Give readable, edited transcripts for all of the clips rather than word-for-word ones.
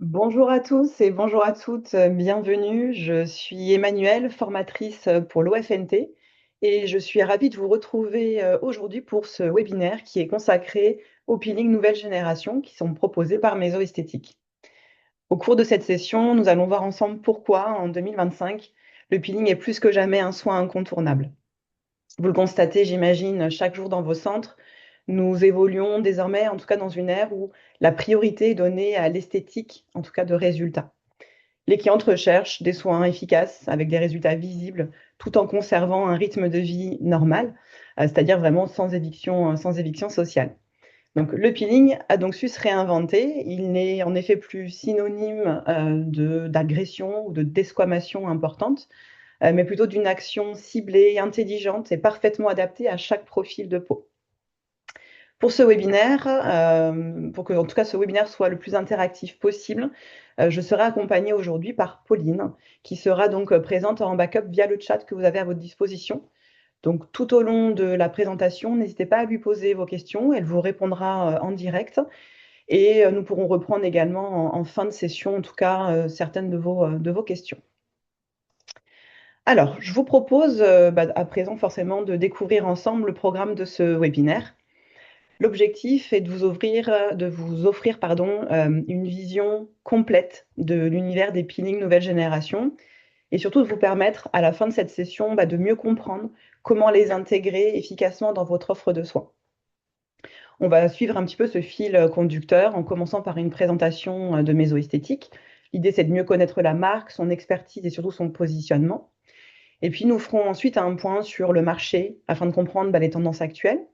Bonjour à tous et bonjour à toutes, bienvenue. Je suis Emmanuelle, formatrice pour l'OFNT et je suis ravie de vous retrouver aujourd'hui pour ce webinaire qui est consacré aux peelings nouvelle génération qui sont proposés par Meso Esthétique. Au cours de cette session, nous allons voir ensemble pourquoi, en 2025, le peeling est plus que jamais un soin incontournable. Vous le constatez, j'imagine, chaque jour dans vos centres, nous évoluons désormais, en tout cas dans une ère où la priorité est donnée à l'esthétique, en tout cas de résultats. Les clientes recherchent des soins efficaces avec des résultats visibles, tout en conservant un rythme de vie normal, c'est-à-dire vraiment sans éviction sociale. Donc, le peeling a donc su se réinventer. Il n'est en effet plus synonyme d'agression ou de desquamation importante, mais plutôt d'une action ciblée, intelligente et parfaitement adaptée à chaque profil de peau. Pour ce webinaire, pour que en tout cas ce webinaire soit le plus interactif possible, je serai accompagnée aujourd'hui par Pauline, qui sera donc présente en backup via le chat que vous avez à votre disposition. Donc tout au long de la présentation, n'hésitez pas à lui poser vos questions, elle vous répondra en direct et nous pourrons reprendre également en fin de session, en tout cas certaines de vos questions. Alors, je vous propose à présent forcément de découvrir ensemble le programme de ce webinaire. L'objectif est de vous offrir une vision complète de l'univers des peelings nouvelle génération et surtout de vous permettre à la fin de cette session de mieux comprendre comment les intégrer efficacement dans votre offre de soins. On va suivre un petit peu ce fil conducteur en commençant par une présentation de Meso Esthétique. L'idée, c'est de mieux connaître la marque, son expertise et surtout son positionnement. Et puis, nous ferons ensuite un point sur le marché afin de comprendre les tendances actuelles.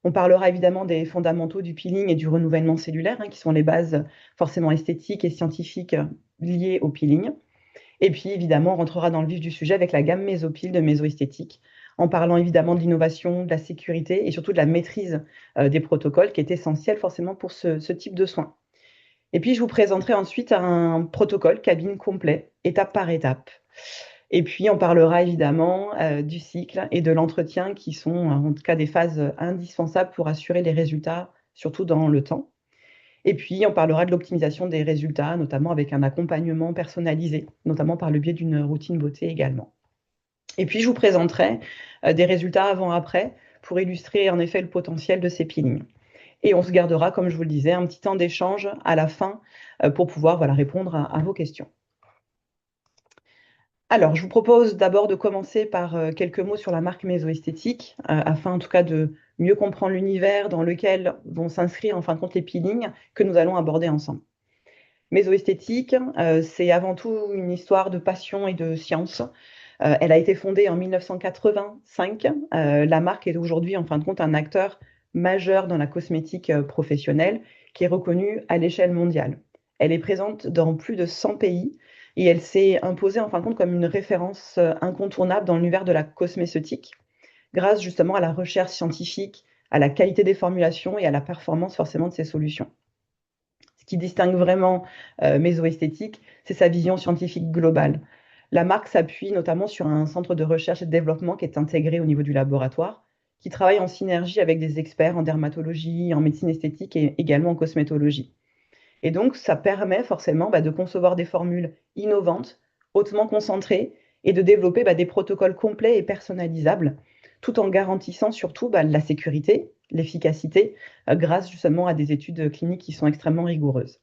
On parlera évidemment des fondamentaux du peeling et du renouvellement cellulaire, qui sont les bases forcément esthétiques et scientifiques liées au peeling. Et puis, évidemment, on rentrera dans le vif du sujet avec la gamme Mésopile de Meso Esthétique, en parlant évidemment de l'innovation, de la sécurité et surtout de la maîtrise des protocoles, qui est essentielle forcément pour ce type de soins. Et puis, je vous présenterai ensuite un protocole cabine complet, étape par étape. Et puis, on parlera évidemment du cycle et de l'entretien qui sont en tout cas des phases indispensables pour assurer les résultats, surtout dans le temps. Et puis, on parlera de l'optimisation des résultats, notamment avec un accompagnement personnalisé, notamment par le biais d'une routine beauté également. Et puis, je vous présenterai des résultats avant-après pour illustrer en effet le potentiel de ces peelings. Et on se gardera, comme je vous le disais, un petit temps d'échange à la fin pour pouvoir répondre à vos questions. Alors, je vous propose d'abord de commencer par quelques mots sur la marque Meso Esthétique, afin en tout cas de mieux comprendre l'univers dans lequel vont s'inscrire en fin de compte les peelings que nous allons aborder ensemble. Meso Esthétique, c'est avant tout une histoire de passion et de science. Elle a été fondée en 1985. La marque est aujourd'hui en fin de compte un acteur majeur dans la cosmétique professionnelle qui est reconnu à l'échelle mondiale. Elle est présente dans plus de 100 pays et elle s'est imposée en fin de compte comme une référence incontournable dans l'univers de la cosmétique grâce justement à la recherche scientifique, à la qualité des formulations et à la performance forcément de ses solutions. Ce qui distingue vraiment Meso Esthétique, c'est sa vision scientifique globale. La marque s'appuie notamment sur un centre de recherche et de développement qui est intégré au niveau du laboratoire, qui travaille en synergie avec des experts en dermatologie, en médecine esthétique et également en cosmétologie. Et donc, ça permet forcément de concevoir des formules innovantes, hautement concentrées, et de développer des protocoles complets et personnalisables, tout en garantissant surtout la sécurité, l'efficacité, grâce justement à des études cliniques qui sont extrêmement rigoureuses.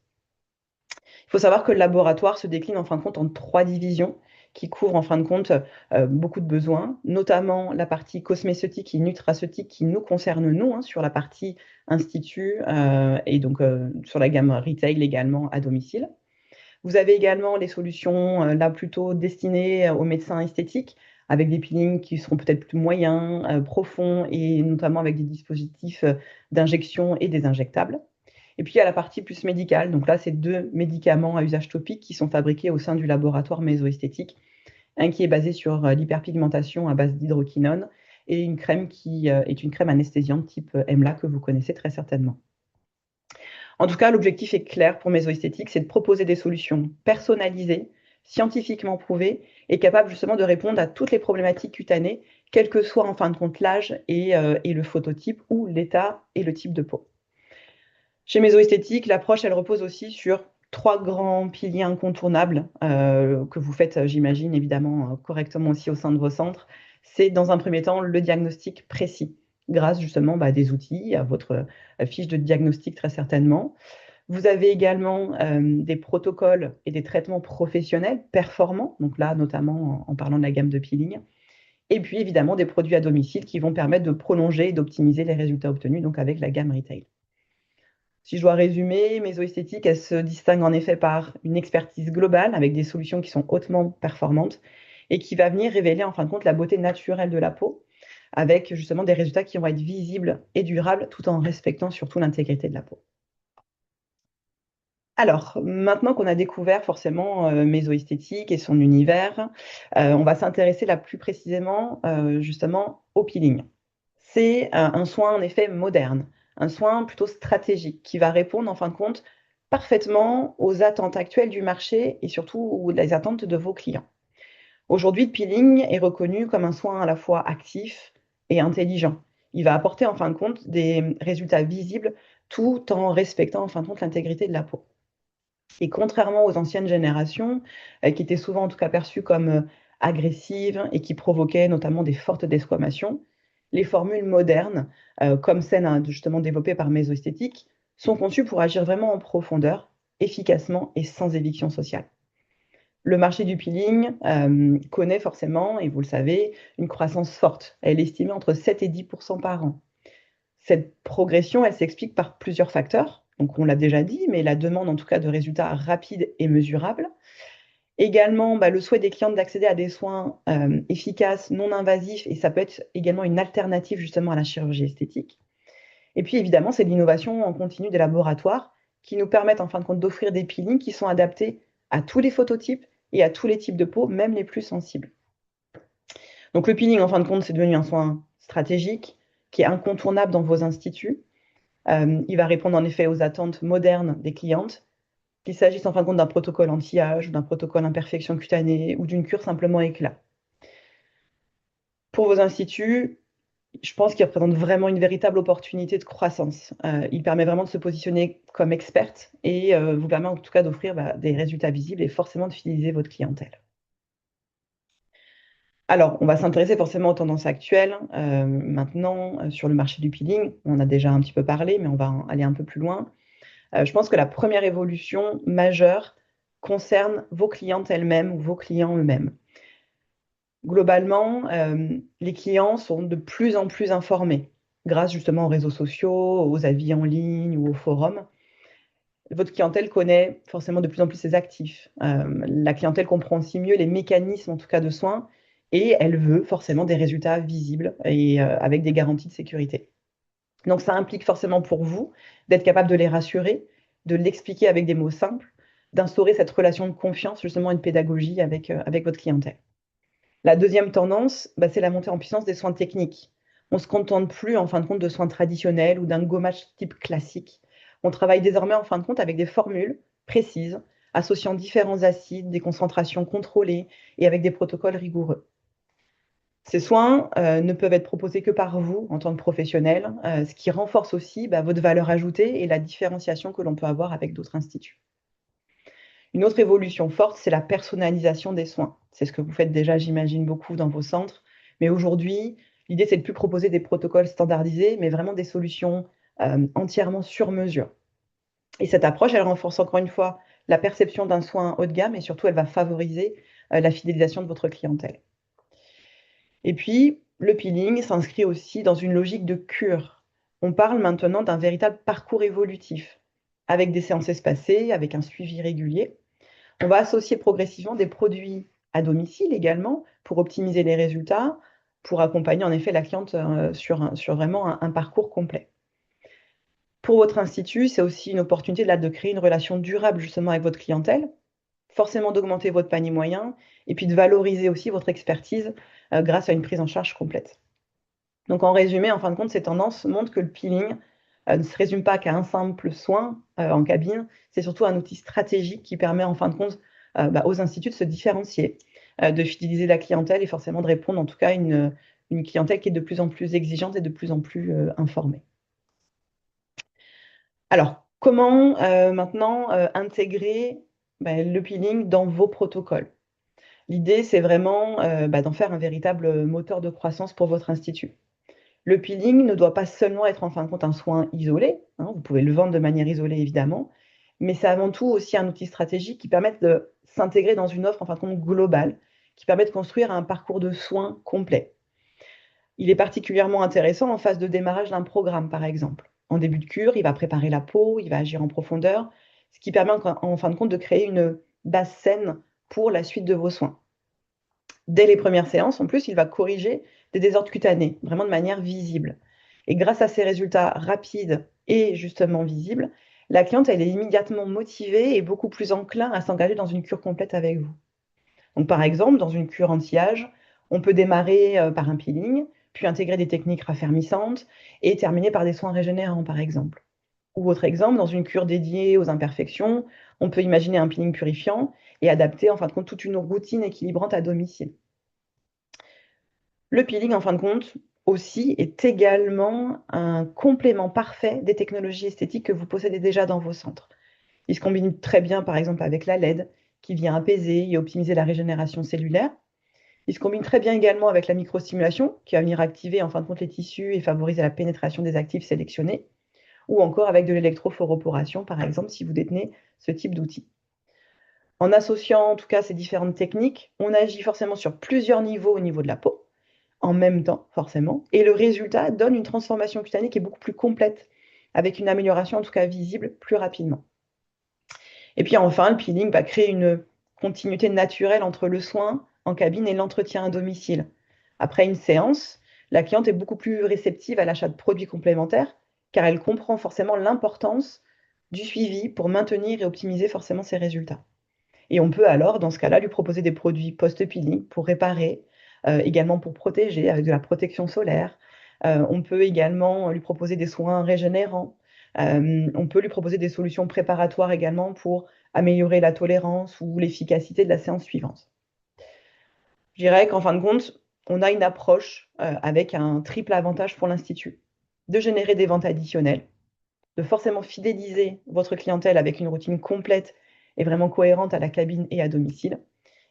Il faut savoir que le laboratoire se décline en fin de compte en 3 divisions qui couvrent en fin de compte beaucoup de besoins, notamment la partie cosmétique et nutraceutique qui nous concerne nous, sur la partie institut et donc sur la gamme retail également à domicile. Vous avez également les solutions là plutôt destinées aux médecins esthétiques avec des peelings qui seront peut-être plus moyens, profonds et notamment avec des dispositifs d'injection et des injectables. Et puis il y a la partie plus médicale. Donc là, c'est 2 médicaments à usage topique qui sont fabriqués au sein du laboratoire Meso-Esthétique. Un qui est basé sur l'hyperpigmentation à base d'hydroquinone et une crème qui est une crème anesthésiante type EMLA que vous connaissez très certainement. En tout cas, l'objectif est clair pour Meso Esthétique, c'est de proposer des solutions personnalisées, scientifiquement prouvées et capables justement de répondre à toutes les problématiques cutanées, quel que soit en fin de compte l'âge et le phototype ou l'état et le type de peau. Chez Meso Esthétique, l'approche, elle repose aussi sur 3 grands piliers incontournables que vous faites, j'imagine, évidemment, correctement aussi au sein de vos centres. C'est dans un premier temps le diagnostic précis, grâce justement à des outils, à votre fiche de diagnostic très certainement. Vous avez également des protocoles et des traitements professionnels performants, donc là notamment en parlant de la gamme de peeling. Et puis évidemment des produits à domicile qui vont permettre de prolonger et d'optimiser les résultats obtenus donc avec la gamme retail. Si je dois résumer, Mesoesthétique, elle se distingue en effet par une expertise globale avec des solutions qui sont hautement performantes et qui va venir révéler en fin de compte la beauté naturelle de la peau avec justement des résultats qui vont être visibles et durables tout en respectant surtout l'intégrité de la peau. Alors, maintenant qu'on a découvert forcément Mesoesthétique et son univers, on va s'intéresser là plus précisément justement au peeling. C'est un soin en effet moderne, un soin plutôt stratégique qui va répondre en fin de compte parfaitement aux attentes actuelles du marché et surtout aux attentes de vos clients. Aujourd'hui, le peeling est reconnu comme un soin à la fois actif et intelligent. Il va apporter en fin de compte des résultats visibles tout en respectant en fin de compte l'intégrité de la peau. Et contrairement aux anciennes générations, qui étaient souvent en tout cas perçues comme agressives et qui provoquaient notamment des fortes desquamations, les formules modernes, comme celles justement développées par Mesoesthétique, sont conçues pour agir vraiment en profondeur, efficacement et sans éviction sociale. Le marché du peeling connaît forcément, et vous le savez, une croissance forte. Elle est estimée entre 7 et 10% par an. Cette progression, elle s'explique par plusieurs facteurs. Donc, on l'a déjà dit, mais la demande en tout cas de résultats rapides et mesurables. Également, le souhait des clientes d'accéder à des soins efficaces, non invasifs, et ça peut être également une alternative justement à la chirurgie esthétique. Et puis évidemment, c'est l'innovation en continu des laboratoires qui nous permettent en fin de compte d'offrir des peelings qui sont adaptés à tous les phototypes et à tous les types de peau, même les plus sensibles. Donc le peeling, en fin de compte, c'est devenu un soin stratégique qui est incontournable dans vos instituts. Il va répondre en effet aux attentes modernes des clientes, qu'il s'agisse en fin de compte d'un protocole anti-âge, d'un protocole imperfection cutanée ou d'une cure simplement éclat. Pour vos instituts, je pense qu'il représente vraiment une véritable opportunité de croissance. Il permet vraiment de se positionner comme experte et vous permet en tout cas d'offrir des résultats visibles et forcément de fidéliser votre clientèle. Alors, on va s'intéresser forcément aux tendances actuelles. Maintenant, sur le marché du peeling, on en a déjà un petit peu parlé, mais on va aller un peu plus loin. Je pense que la première évolution majeure concerne vos clientes elles-mêmes ou vos clients eux-mêmes. Globalement, les clients sont de plus en plus informés grâce justement aux réseaux sociaux, aux avis en ligne ou aux forums. Votre clientèle connaît forcément de plus en plus ses actifs. La clientèle comprend aussi mieux les mécanismes, en tout cas de soins, et elle veut forcément des résultats visibles et avec des garanties de sécurité. Donc ça implique forcément pour vous d'être capable de les rassurer, de l'expliquer avec des mots simples, d'instaurer cette relation de confiance, justement une pédagogie avec votre clientèle. La deuxième tendance, c'est la montée en puissance des soins techniques. On ne se contente plus en fin de compte de soins traditionnels ou d'un gommage type classique. On travaille désormais en fin de compte avec des formules précises, associant différents acides, des concentrations contrôlées et avec des protocoles rigoureux. Ces soins ne peuvent être proposés que par vous en tant que professionnel, ce qui renforce aussi votre valeur ajoutée et la différenciation que l'on peut avoir avec d'autres instituts. Une autre évolution forte, c'est la personnalisation des soins. C'est ce que vous faites déjà, j'imagine, beaucoup dans vos centres. Mais aujourd'hui, l'idée, c'est de ne plus proposer des protocoles standardisés, mais vraiment des solutions entièrement sur mesure. Et cette approche, elle renforce encore une fois la perception d'un soin haut de gamme et surtout, elle va favoriser la fidélisation de votre clientèle. Et puis, le peeling s'inscrit aussi dans une logique de cure. On parle maintenant d'un véritable parcours évolutif, avec des séances espacées, avec un suivi régulier. On va associer progressivement des produits à domicile également pour optimiser les résultats, pour accompagner en effet la cliente sur vraiment un parcours complet. Pour votre institut, c'est aussi une opportunité là, de créer une relation durable justement avec votre clientèle, forcément d'augmenter votre panier moyen et puis de valoriser aussi votre expertise grâce à une prise en charge complète. Donc en résumé, en fin de compte, ces tendances montrent que le peeling ne se résume pas qu'à un simple soin en cabine, c'est surtout un outil stratégique qui permet en fin de compte aux instituts de se différencier, de fidéliser la clientèle et forcément de répondre en tout cas à une clientèle qui est de plus en plus exigeante et de plus en plus informée. Alors, Comment maintenant intégrer le peeling dans vos protocoles? L'idée, c'est vraiment d'en faire un véritable moteur de croissance pour votre institut. Le peeling ne doit pas seulement être en fin de compte un soin isolé, hein, vous pouvez le vendre de manière isolée évidemment, mais c'est avant tout aussi un outil stratégique qui permet de s'intégrer dans une offre en fin de compte globale, qui permet de construire un parcours de soins complet. Il est particulièrement intéressant en phase de démarrage d'un programme, par exemple. En début de cure, il va préparer la peau, il va agir en profondeur, ce qui permet en fin de compte de créer une base saine pour la suite de vos soins. Dès les premières séances, en plus, il va corriger des désordres cutanés, vraiment de manière visible. Et grâce à ces résultats rapides et justement visibles, la cliente, elle est immédiatement motivée et beaucoup plus enclin à s'engager dans une cure complète avec vous. Donc, par exemple, dans une cure anti-âge, on peut démarrer par un peeling, puis intégrer des techniques raffermissantes et terminer par des soins régénérants, par exemple. Ou autre exemple, dans une cure dédiée aux imperfections, on peut imaginer un peeling purifiant et adapter en fin de compte toute une routine équilibrante à domicile. Le peeling, en fin de compte, aussi, est également un complément parfait des technologies esthétiques que vous possédez déjà dans vos centres. Il se combine très bien, par exemple, avec la LED, qui vient apaiser et optimiser la régénération cellulaire. Il se combine très bien également avec la microstimulation, qui va venir activer en fin de compte les tissus et favoriser la pénétration des actifs sélectionnés, ou encore avec de l'électrophoroporation, par exemple, si vous détenez ce type d'outil. En associant en tout cas ces différentes techniques, on agit forcément sur plusieurs niveaux au niveau de la peau, en même temps, forcément, et le résultat donne une transformation cutanée qui est beaucoup plus complète, avec une amélioration en tout cas visible plus rapidement. Et puis enfin, le peeling va créer une continuité naturelle entre le soin en cabine et l'entretien à domicile. Après une séance, la cliente est beaucoup plus réceptive à l'achat de produits complémentaires car elle comprend forcément l'importance du suivi pour maintenir et optimiser forcément ses résultats. Et on peut alors, dans ce cas-là, lui proposer des produits post-peeling pour réparer, également pour protéger avec de la protection solaire. On peut également lui proposer des soins régénérants. On peut lui proposer des solutions préparatoires également pour améliorer la tolérance ou l'efficacité de la séance suivante. Je dirais qu'en fin de compte, on a une approche avec un triple avantage pour l'institut. De générer des ventes additionnelles, de forcément fidéliser votre clientèle avec une routine complète et vraiment cohérente à la cabine et à domicile.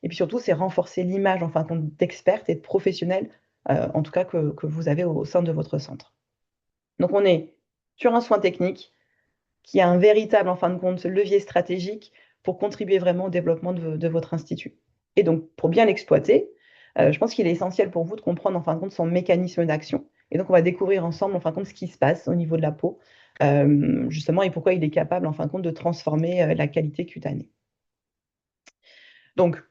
Et puis surtout, c'est renforcer l'image en fin de compte d'experte et de professionnelle, en tout cas que vous avez au sein de votre centre. Donc on est sur un soin technique qui a un véritable, en fin de compte, levier stratégique pour contribuer vraiment au développement de votre institut. Et donc, pour bien l'exploiter, je pense qu'il est essentiel pour vous de comprendre, en fin de compte, son mécanisme d'action. Et donc, on va découvrir ensemble, en fin de compte, ce qui se passe au niveau de la peau, justement, et pourquoi il est capable, en fin de compte, de transformer la qualité cutanée. Donc,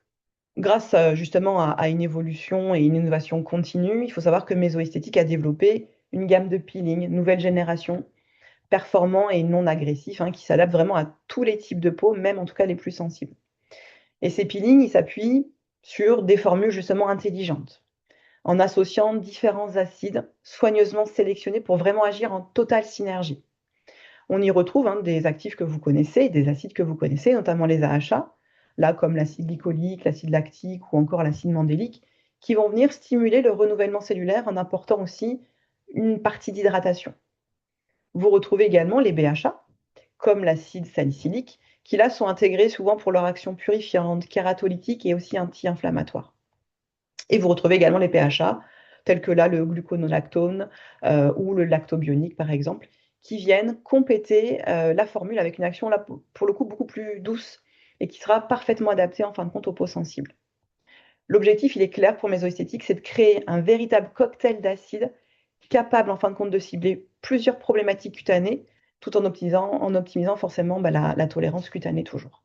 grâce justement à une évolution et une innovation continue, il faut savoir que Mesoesthétique a développé une gamme de peeling, nouvelle génération, performants et non agressifs, hein, qui s'adaptent vraiment à tous les types de peau, même en tout cas les plus sensibles. Et ces peelings, ils s'appuient sur des formules justement intelligentes, en associant différents acides soigneusement sélectionnés pour vraiment agir en totale synergie. On y retrouve des actifs que vous connaissez, des acides que vous connaissez, notamment les AHA, là comme l'acide glycolique, l'acide lactique ou encore l'acide mandélique, qui vont venir stimuler le renouvellement cellulaire en apportant aussi une partie d'hydratation. Vous retrouvez également les BHA, comme l'acide salicylique, qui là sont intégrés souvent pour leur action purifiante, kératolytique et aussi anti-inflammatoire. Et vous retrouvez également les PHA, tels que là le gluconolactone ou le lactobionique par exemple, qui viennent compléter la formule avec une action là pour le coup beaucoup plus douce et qui sera parfaitement adaptée en fin de compte aux peaux sensibles. L'objectif, il est clair pour Mesoesthétique, c'est de créer un véritable cocktail d'acides capable en fin de compte de cibler plusieurs problématiques cutanées tout en optimisant forcément la tolérance cutanée toujours.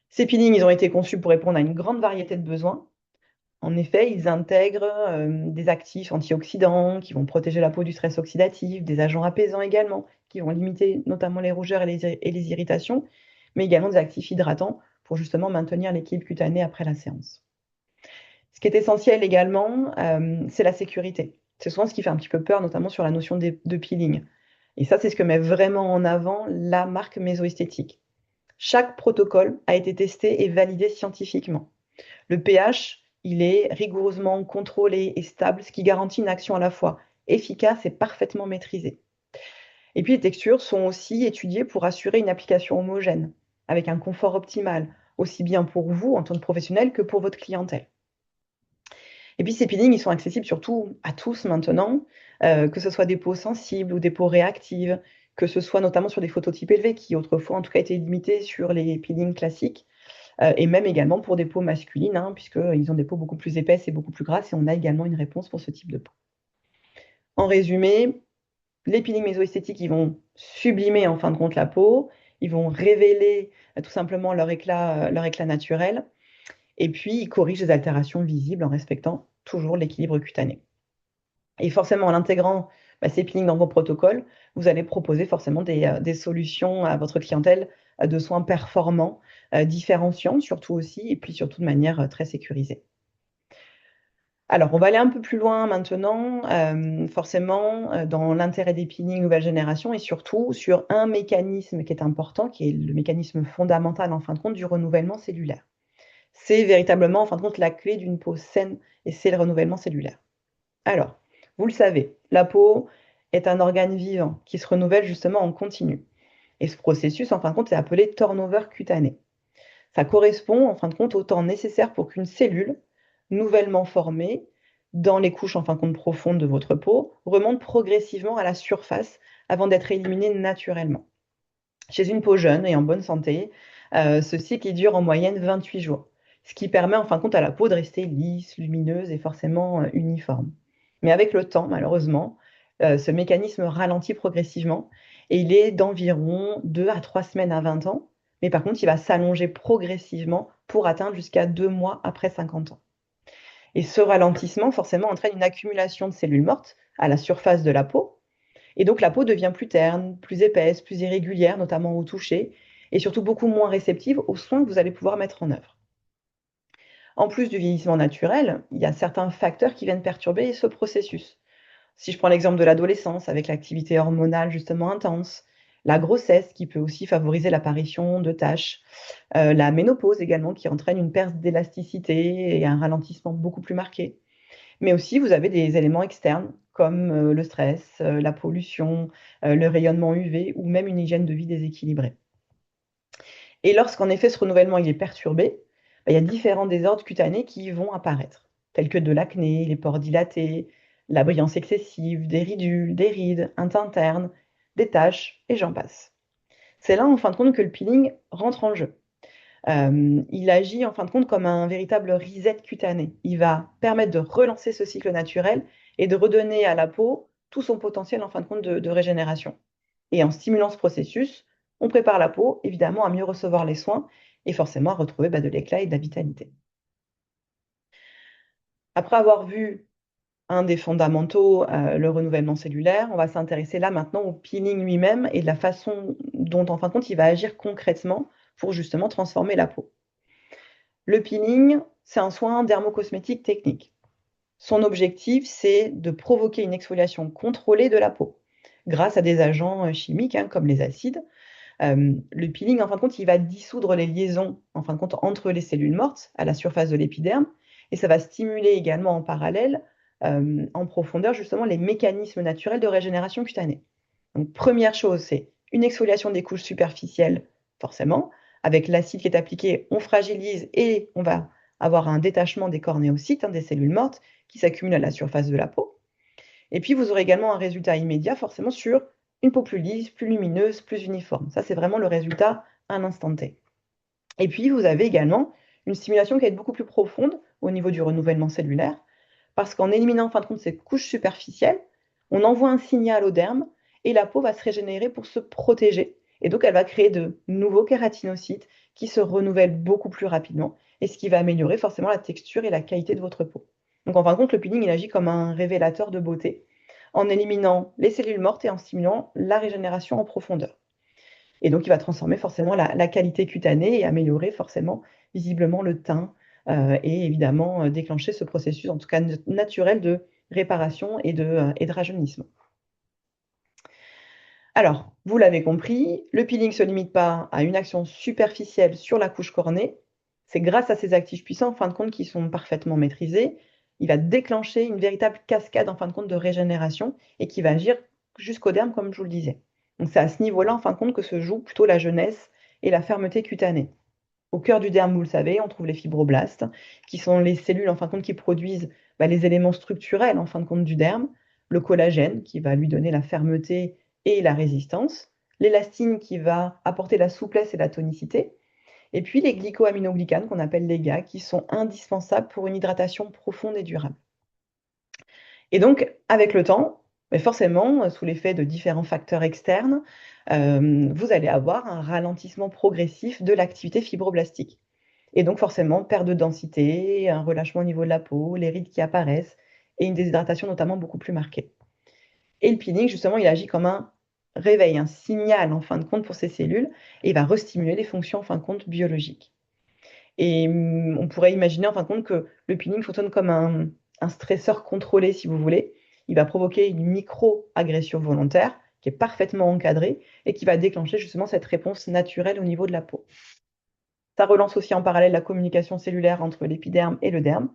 Ces peelings, ils ont été conçus pour répondre à une grande variété de besoins. En effet, ils intègrent des actifs antioxydants qui vont protéger la peau du stress oxydatif, des agents apaisants également, qui vont limiter notamment les rougeurs et les irritations, mais également des actifs hydratants pour justement maintenir l'équilibre cutané après la séance. Ce qui est essentiel également, c'est la sécurité. C'est souvent ce qui fait un petit peu peur, notamment sur la notion de peeling. Et ça, c'est ce que met vraiment en avant la marque Mesoesthétique. Chaque protocole a été testé et validé scientifiquement. Le pH, il est rigoureusement contrôlé et stable, ce qui garantit une action à la fois efficace et parfaitement maîtrisée. Et puis les textures sont aussi étudiées pour assurer une application homogène, avec un confort optimal, aussi bien pour vous en tant que professionnel que pour votre clientèle. Et puis ces peelings, ils sont accessibles surtout à tous maintenant, que ce soit des peaux sensibles ou des peaux réactives, que ce soit notamment sur des phototypes élevés qui autrefois en tout cas étaient limités sur les peelings classiques, et même également pour des peaux masculines, hein, puisqu'ils ont des peaux beaucoup plus épaisses et beaucoup plus grasses et on a également une réponse pour ce type de peau. En résumé, les peelings mésoesthétiques, ils vont sublimer en fin de compte la peau, ils vont révéler tout simplement leur éclat naturel et puis ils corrigent les altérations visibles en respectant toujours l'équilibre cutané. Et forcément, en intégrant ces peelings dans vos protocoles, vous allez proposer forcément des solutions à votre clientèle de soins performants, différenciants surtout aussi, et puis surtout de manière très sécurisée. Alors, on va aller un peu plus loin maintenant, forcément, dans l'intérêt des peelings nouvelle génération et surtout sur un mécanisme qui est important, qui est le mécanisme fondamental, en fin de compte, du renouvellement cellulaire. C'est véritablement, en fin de compte, la clé d'une peau saine et c'est le renouvellement cellulaire. Alors, vous le savez, la peau est un organe vivant qui se renouvelle justement en continu. Et ce processus, en fin de compte, est appelé turnover cutané. Ça correspond, en fin de compte, au temps nécessaire pour qu'une cellule, nouvellement formée, dans les couches, en fin de compte, profondes de votre peau, remonte progressivement à la surface avant d'être éliminée naturellement. Chez une peau jeune et en bonne santé, ce cycle il dure en moyenne 28 jours, ce qui permet en fin de compte à la peau de rester lisse, lumineuse et forcément uniforme. Mais avec le temps, malheureusement, ce mécanisme ralentit progressivement et il est d'environ 2 à 3 semaines à 20 ans, mais par contre, il va s'allonger progressivement pour atteindre jusqu'à 2 mois après 50 ans. Et ce ralentissement, forcément, entraîne une accumulation de cellules mortes à la surface de la peau, et donc la peau devient plus terne, plus épaisse, plus irrégulière, notamment au toucher, et surtout beaucoup moins réceptive aux soins que vous allez pouvoir mettre en œuvre. En plus du vieillissement naturel, il y a certains facteurs qui viennent perturber ce processus. Si je prends l'exemple de l'adolescence avec l'activité hormonale justement intense, la grossesse qui peut aussi favoriser l'apparition de taches, la ménopause également qui entraîne une perte d'élasticité et un ralentissement beaucoup plus marqué. Mais aussi, vous avez des éléments externes comme le stress, la pollution, le rayonnement UV ou même une hygiène de vie déséquilibrée. Et lorsqu'en effet ce renouvellement il est perturbé, il y a différents désordres cutanés qui vont apparaître, tels que de l'acné, les pores dilatés, la brillance excessive, des ridules, des rides, un teint terne, des taches et j'en passe. C'est là en fin de compte que le peeling rentre en jeu. Il agit en fin de compte comme un véritable reset cutané. Il va permettre de relancer ce cycle naturel et de redonner à la peau tout son potentiel en fin de compte de régénération. Et en stimulant ce processus, on prépare la peau évidemment à mieux recevoir les soins et forcément à retrouver de l'éclat et de la vitalité. Après avoir vu un des fondamentaux, le renouvellement cellulaire, on va s'intéresser là maintenant au peeling lui-même et de la façon dont en fin de compte il va agir concrètement pour justement transformer la peau. Le peeling, c'est un soin dermocosmétique technique. Son objectif, c'est de provoquer une exfoliation contrôlée de la peau grâce à des agents chimiques comme les acides. Le peeling, en fin de compte, il va dissoudre les liaisons en fin de compte, entre les cellules mortes à la surface de l'épiderme et ça va stimuler également en parallèle, en profondeur, justement, les mécanismes naturels de régénération cutanée. Donc, première chose, c'est une exfoliation des couches superficielles, forcément. Avec l'acide qui est appliqué, on fragilise et on va avoir un détachement des cornéocytes, des cellules mortes, qui s'accumulent à la surface de la peau. Et puis, vous aurez également un résultat immédiat, forcément, sur une peau plus lisse, plus lumineuse, plus uniforme. Ça, c'est vraiment le résultat à l'instant T. Et puis, vous avez également une stimulation qui va être beaucoup plus profonde au niveau du renouvellement cellulaire, parce qu'en éliminant, en fin de compte, ces couches superficielles, on envoie un signal au derme et la peau va se régénérer pour se protéger. Et donc, elle va créer de nouveaux kératinocytes qui se renouvellent beaucoup plus rapidement et ce qui va améliorer forcément la texture et la qualité de votre peau. Donc, en fin de compte, le peeling, il agit comme un révélateur de beauté en éliminant les cellules mortes et en stimulant la régénération en profondeur. Et donc, il va transformer forcément la qualité cutanée et améliorer forcément visiblement le teint et évidemment déclencher ce processus, en tout cas naturel, de réparation et de rajeunissement. Alors, vous l'avez compris, le peeling ne se limite pas à une action superficielle sur la couche cornée. C'est grâce à ces actifs puissants, en fin de compte, qui sont parfaitement maîtrisés. Il va déclencher une véritable cascade, en fin de compte, de régénération et qui va agir jusqu'au derme, comme je vous le disais. Donc c'est à ce niveau-là, en fin de compte, que se joue plutôt la jeunesse et la fermeté cutanée. Au cœur du derme, vous le savez, on trouve les fibroblastes, qui sont les cellules, en fin de compte, qui produisent les éléments structurels, en fin de compte, du derme, le collagène, qui va lui donner la fermeté et la résistance, l'élastine, qui va apporter la souplesse et la tonicité, et puis les glycoaminoglycanes, qu'on appelle les GA, qui sont indispensables pour une hydratation profonde et durable. Et donc, avec le temps, mais forcément, sous l'effet de différents facteurs externes, vous allez avoir un ralentissement progressif de l'activité fibroblastique. Et donc, forcément, perte de densité, un relâchement au niveau de la peau, les rides qui apparaissent et une déshydratation notamment beaucoup plus marquée. Et le peeling, justement, il agit comme un réveil, un signal en fin de compte pour ces cellules et il va restimuler les fonctions en fin de compte biologiques. Et on pourrait imaginer en fin de compte que le peeling fonctionne comme un stresseur contrôlé, si vous voulez. Il va provoquer une micro-agression volontaire qui est parfaitement encadrée et qui va déclencher justement cette réponse naturelle au niveau de la peau. Ça relance aussi en parallèle la communication cellulaire entre l'épiderme et le derme.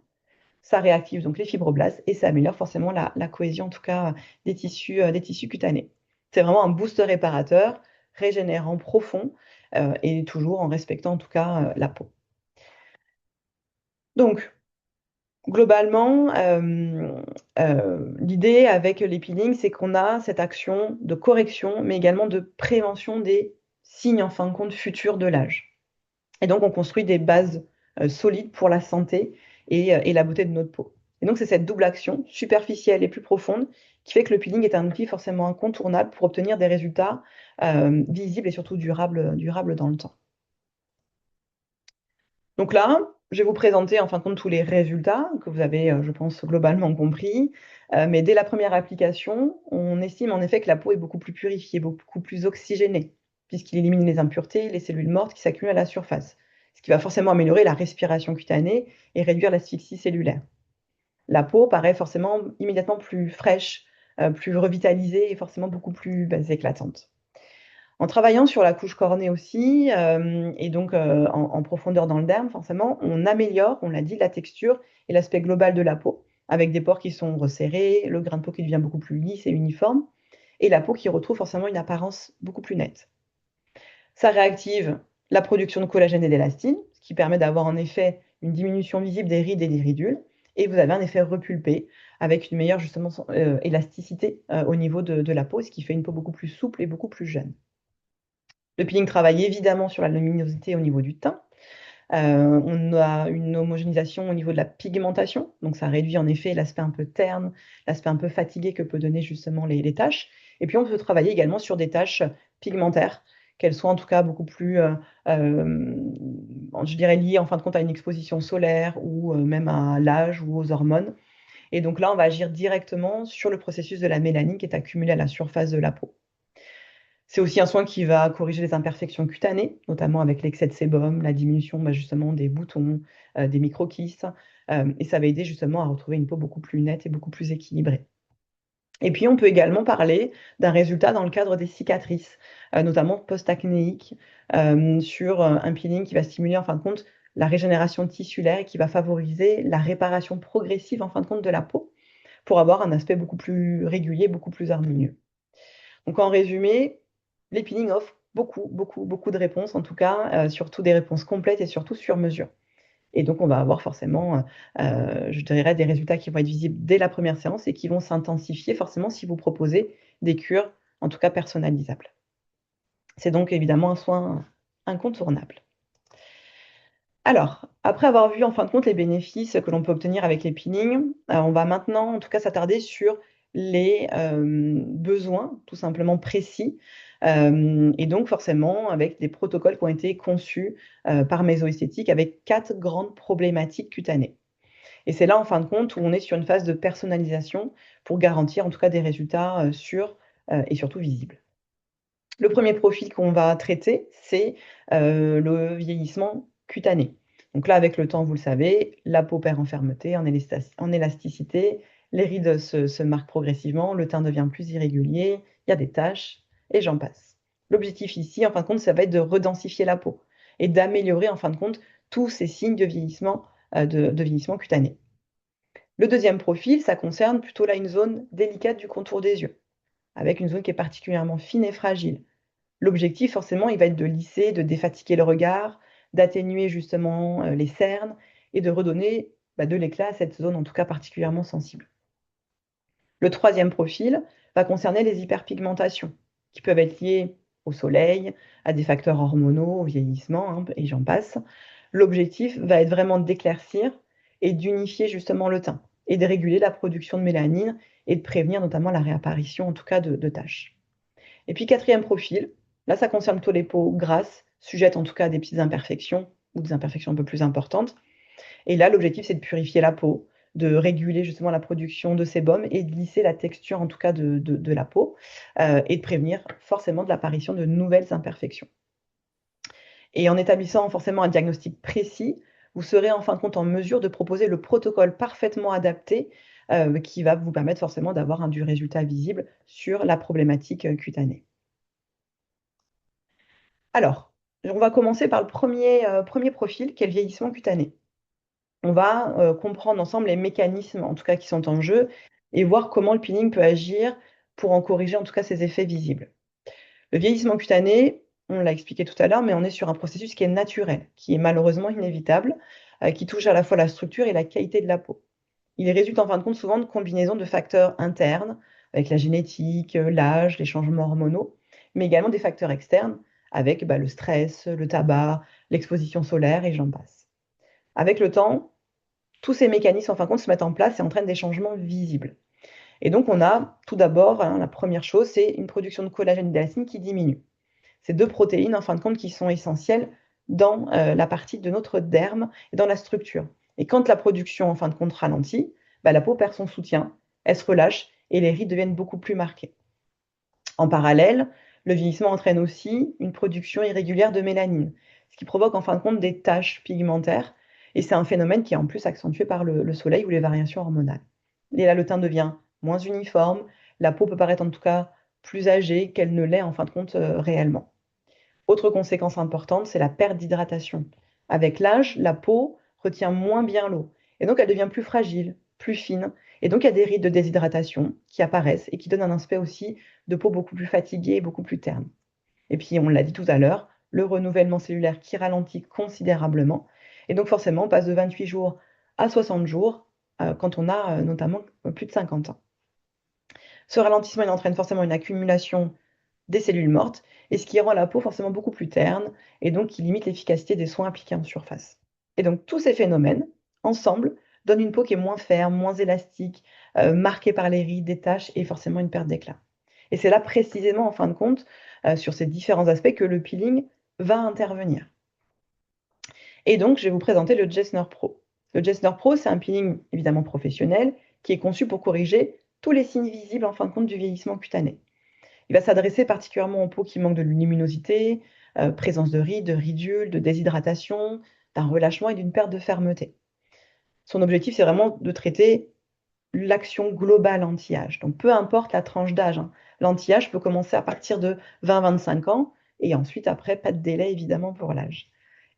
Ça réactive donc les fibroblastes et ça améliore forcément la cohésion, en tout cas, des tissus cutanés. C'est vraiment un boost réparateur, régénérant profond et toujours en respectant en tout cas la peau. Donc, globalement, l'idée avec les peelings, c'est qu'on a cette action de correction, mais également de prévention des signes en fin de compte futurs de l'âge. Et donc, on construit des bases solides pour la santé et la beauté de notre peau. Et donc, c'est cette double action, superficielle et plus profonde, qui fait que le peeling est un outil forcément incontournable pour obtenir des résultats visibles et surtout durables dans le temps. Donc là, je vais vous présenter en fin de compte tous les résultats que vous avez, je pense, globalement compris. Mais dès la première application, on estime en effet que la peau est beaucoup plus purifiée, beaucoup plus oxygénée, puisqu'il élimine les impuretés, les cellules mortes qui s'accumulent à la surface, ce qui va forcément améliorer la respiration cutanée et réduire l'asphyxie cellulaire. La peau paraît forcément immédiatement plus fraîche, plus revitalisée et forcément beaucoup plus éclatante. En travaillant sur la couche cornée aussi, et donc en profondeur dans le derme, forcément, on améliore, on l'a dit, la texture et l'aspect global de la peau, avec des pores qui sont resserrés, le grain de peau qui devient beaucoup plus lisse et uniforme, et la peau qui retrouve forcément une apparence beaucoup plus nette. Ça réactive la production de collagène et d'élastine, ce qui permet d'avoir en effet une diminution visible des rides et des ridules, et vous avez un effet repulpé, avec une meilleure justement élasticité au niveau de la peau, ce qui fait une peau beaucoup plus souple et beaucoup plus jeune. Le peeling travaille évidemment sur la luminosité au niveau du teint. On a une homogénéisation au niveau de la pigmentation, donc ça réduit en effet l'aspect un peu terne, l'aspect un peu fatigué que peut donner justement les taches. Et puis on peut travailler également sur des taches pigmentaires, qu'elles soient en tout cas beaucoup plus, je dirais, liées en fin de compte à une exposition solaire ou même à l'âge ou aux hormones. Et donc là, on va agir directement sur le processus de la mélanine qui est accumulée à la surface de la peau. C'est aussi un soin qui va corriger les imperfections cutanées, notamment avec l'excès de sébum, la diminution justement des boutons, des micro-kystes, et ça va aider justement à retrouver une peau beaucoup plus nette et beaucoup plus équilibrée. Et puis on peut également parler d'un résultat dans le cadre des cicatrices, notamment post-acnéiques, sur un peeling qui va stimuler en fin de compte la régénération tissulaire et qui va favoriser la réparation progressive en fin de compte de la peau, pour avoir un aspect beaucoup plus régulier, beaucoup plus harmonieux. Donc en résumé, les peelings offrent beaucoup, beaucoup, beaucoup de réponses, en tout cas, surtout des réponses complètes et surtout sur mesure. Et donc on va avoir forcément, je dirais, des résultats qui vont être visibles dès la première séance et qui vont s'intensifier forcément si vous proposez des cures, en tout cas personnalisables. C'est donc évidemment un soin incontournable. Alors, après avoir vu en fin de compte les bénéfices que l'on peut obtenir avec les peelings, on va maintenant en tout cas s'attarder sur les besoins tout simplement précis, et donc forcément avec des protocoles qui ont été conçus par Mesoesthétique avec 4 grandes problématiques cutanées. Et c'est là en fin de compte où on est sur une phase de personnalisation pour garantir en tout cas des résultats sûrs et surtout visibles. Le premier profil qu'on va traiter, c'est le vieillissement cutané. Donc là, avec le temps, vous le savez, la peau perd en fermeté, en élasticité, les rides se marquent progressivement, le teint devient plus irrégulier, il y a des taches, et j'en passe. L'objectif ici, en fin de compte, ça va être de redensifier la peau et d'améliorer, en fin de compte, tous ces signes de vieillissement, de vieillissement cutané. Le deuxième profil, ça concerne plutôt là une zone délicate du contour des yeux. avec une zone qui est particulièrement fine et fragile. L'objectif, forcément, il va être de lisser, de défatiguer le regard, d'atténuer justement les cernes et de redonner de l'éclat à cette zone, en tout cas particulièrement sensible. Le troisième profil va concerner les hyperpigmentations, qui peuvent être liées au soleil, à des facteurs hormonaux, au vieillissement, hein, et j'en passe. L'objectif va être vraiment d'éclaircir et d'unifier justement le teint, et de réguler la production de mélanine et de prévenir notamment la réapparition, en tout cas, de taches. Et puis quatrième profil, là ça concerne plutôt les peaux grasses, sujettes en tout cas à des petites imperfections ou des imperfections un peu plus importantes. Et là, l'objectif, c'est de purifier la peau, de réguler justement la production de sébum et de lisser la texture en tout cas de la peau et de prévenir forcément de l'apparition de nouvelles imperfections. Et en établissant forcément un diagnostic précis, vous serez en fin de compte en mesure de proposer le protocole parfaitement adapté qui va vous permettre forcément d'avoir du résultat visible sur la problématique cutanée. Alors, on va commencer par le premier profil, qui est le vieillissement cutané. On va comprendre ensemble les mécanismes, en tout cas, qui sont en jeu, et voir comment le peeling peut agir pour en corriger, en tout cas, ses effets visibles. Le vieillissement cutané, on l'a expliqué tout à l'heure, mais on est sur un processus qui est naturel, qui est malheureusement inévitable, qui touche à la fois la structure et la qualité de la peau. Il résulte en fin de compte souvent de combinaisons de facteurs internes, avec la génétique, l'âge, les changements hormonaux, mais également des facteurs externes, avec le stress, le tabac, l'exposition solaire et j'en passe. Avec le temps, tous ces mécanismes en fin de compte se mettent en place et entraînent des changements visibles. Et donc on a tout d'abord, la première chose, c'est une production de collagène et d'élastine qui diminue. Ces deux protéines en fin de compte qui sont essentielles dans la partie de notre derme et dans la structure. Et quand la production en fin de compte ralentit, la peau perd son soutien, elle se relâche et les rides deviennent beaucoup plus marquées. En parallèle, le vieillissement entraîne aussi une production irrégulière de mélanine, ce qui provoque en fin de compte des taches pigmentaires. Et c'est un phénomène qui est en plus accentué par le soleil ou les variations hormonales. Et là, le teint devient moins uniforme, la peau peut paraître en tout cas plus âgée qu'elle ne l'est en fin de compte réellement. Autre conséquence importante, c'est la perte d'hydratation. Avec l'âge, la peau retient moins bien l'eau et donc elle devient plus fragile, plus fine. Et donc il y a des rides de déshydratation qui apparaissent et qui donnent un aspect aussi de peau beaucoup plus fatiguée et beaucoup plus terne. Et puis on l'a dit tout à l'heure, le renouvellement cellulaire qui ralentit considérablement. Et donc forcément, on passe de 28 jours à 60 jours quand on a notamment plus de 50 ans. Ce ralentissement, il entraîne forcément une accumulation des cellules mortes, et ce qui rend la peau forcément beaucoup plus terne, et donc qui limite l'efficacité des soins appliqués en surface. Et donc tous ces phénomènes, ensemble, donnent une peau qui est moins ferme, moins élastique, marquée par les rides, des taches, et forcément une perte d'éclat. Et c'est là précisément, en fin de compte, sur ces différents aspects, que le peeling va intervenir. Et donc, je vais vous présenter le Gessner Pro. Le Gessner Pro, c'est un peeling évidemment professionnel, qui est conçu pour corriger tous les signes visibles, en fin de compte, du vieillissement cutané. Il va s'adresser particulièrement aux peaux qui manquent de luminosité, présence de rides, de ridules, de déshydratation, d'un relâchement et d'une perte de fermeté. Son objectif, c'est vraiment de traiter l'action globale anti-âge. Donc, peu importe la tranche d'âge, hein. L'anti-âge peut commencer à partir de 20-25 ans et ensuite, après, pas de délai évidemment pour l'âge.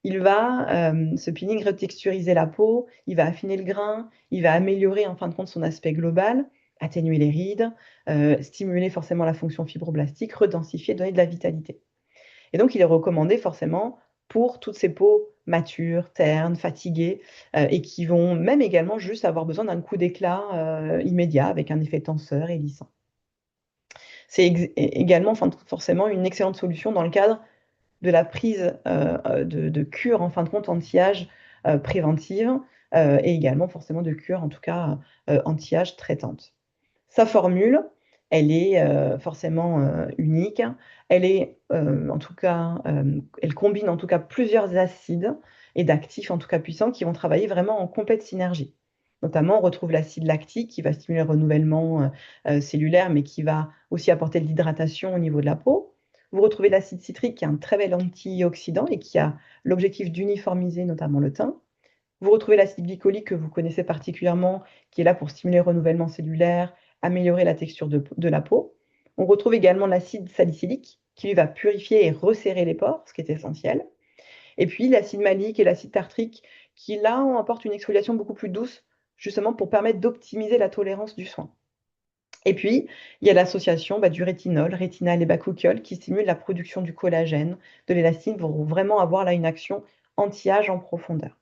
Il va, ce peeling, retexturiser la peau, il va affiner le grain, il va améliorer en fin de compte son aspect global, atténuer les rides, stimuler forcément la fonction fibroblastique, redensifier, donner de la vitalité. Et donc il est recommandé forcément pour toutes ces peaux matures, ternes, fatiguées, et qui vont même également juste avoir besoin d'un coup d'éclat immédiat avec un effet tenseur et lissant. C'est également forcément une excellente solution dans le cadre de la prise de cure, en fin de compte, anti-âge préventive et également forcément de cure, en tout cas, anti-âge traitante. Sa formule, elle est forcément unique. Elle est, en tout cas, elle combine en tout cas plusieurs acides et d'actifs en tout cas puissants qui vont travailler vraiment en complète synergie. Notamment, on retrouve l'acide lactique qui va stimuler le renouvellement cellulaire, mais qui va aussi apporter de l'hydratation au niveau de la peau. Vous retrouvez l'acide citrique qui est un très bel antioxydant et qui a l'objectif d'uniformiser notamment le teint. Vous retrouvez l'acide glycolique que vous connaissez particulièrement, qui est là pour stimuler le renouvellement cellulaire, améliorer la texture de la peau. On retrouve également l'acide salicylique, qui lui va purifier et resserrer les pores, ce qui est essentiel. Et puis l'acide malique et l'acide tartrique, qui là apportent une exfoliation beaucoup plus douce, justement pour permettre d'optimiser la tolérance du soin. Et puis, il y a l'association du rétinol, rétinal et bacuchiol, qui stimule la production du collagène, de l'élastine, pour vraiment avoir là une action anti-âge en profondeur.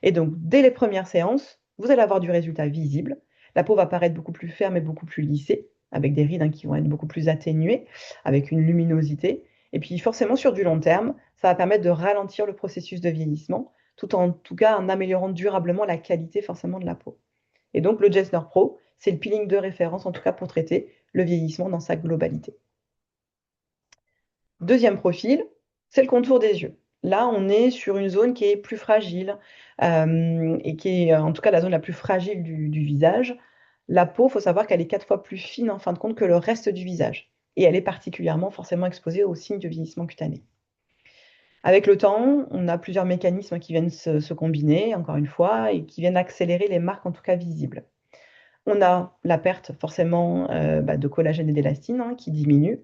Et donc, dès les premières séances, vous allez avoir du résultat visible. La peau va paraître beaucoup plus ferme et beaucoup plus lissée, avec des rides qui vont être beaucoup plus atténuées, avec une luminosité. Et puis, forcément, sur du long terme, ça va permettre de ralentir le processus de vieillissement, tout en tout cas en améliorant durablement la qualité forcément de la peau. Et donc, le Gessner Pro, c'est le peeling de référence, en tout cas pour traiter le vieillissement dans sa globalité. Deuxième profil, c'est le contour des yeux. Là, on est sur une zone qui est plus fragile et qui est en tout cas la zone la plus fragile du visage. La peau, il faut savoir qu'elle est 4 fois plus fine en fin de compte que le reste du visage. Et elle est particulièrement forcément exposée aux signes de vieillissement cutané. Avec le temps, on a plusieurs mécanismes qui viennent se combiner, encore une fois, et qui viennent accélérer les marques en tout cas visibles. On a la perte forcément de collagène et d'élastine qui diminue.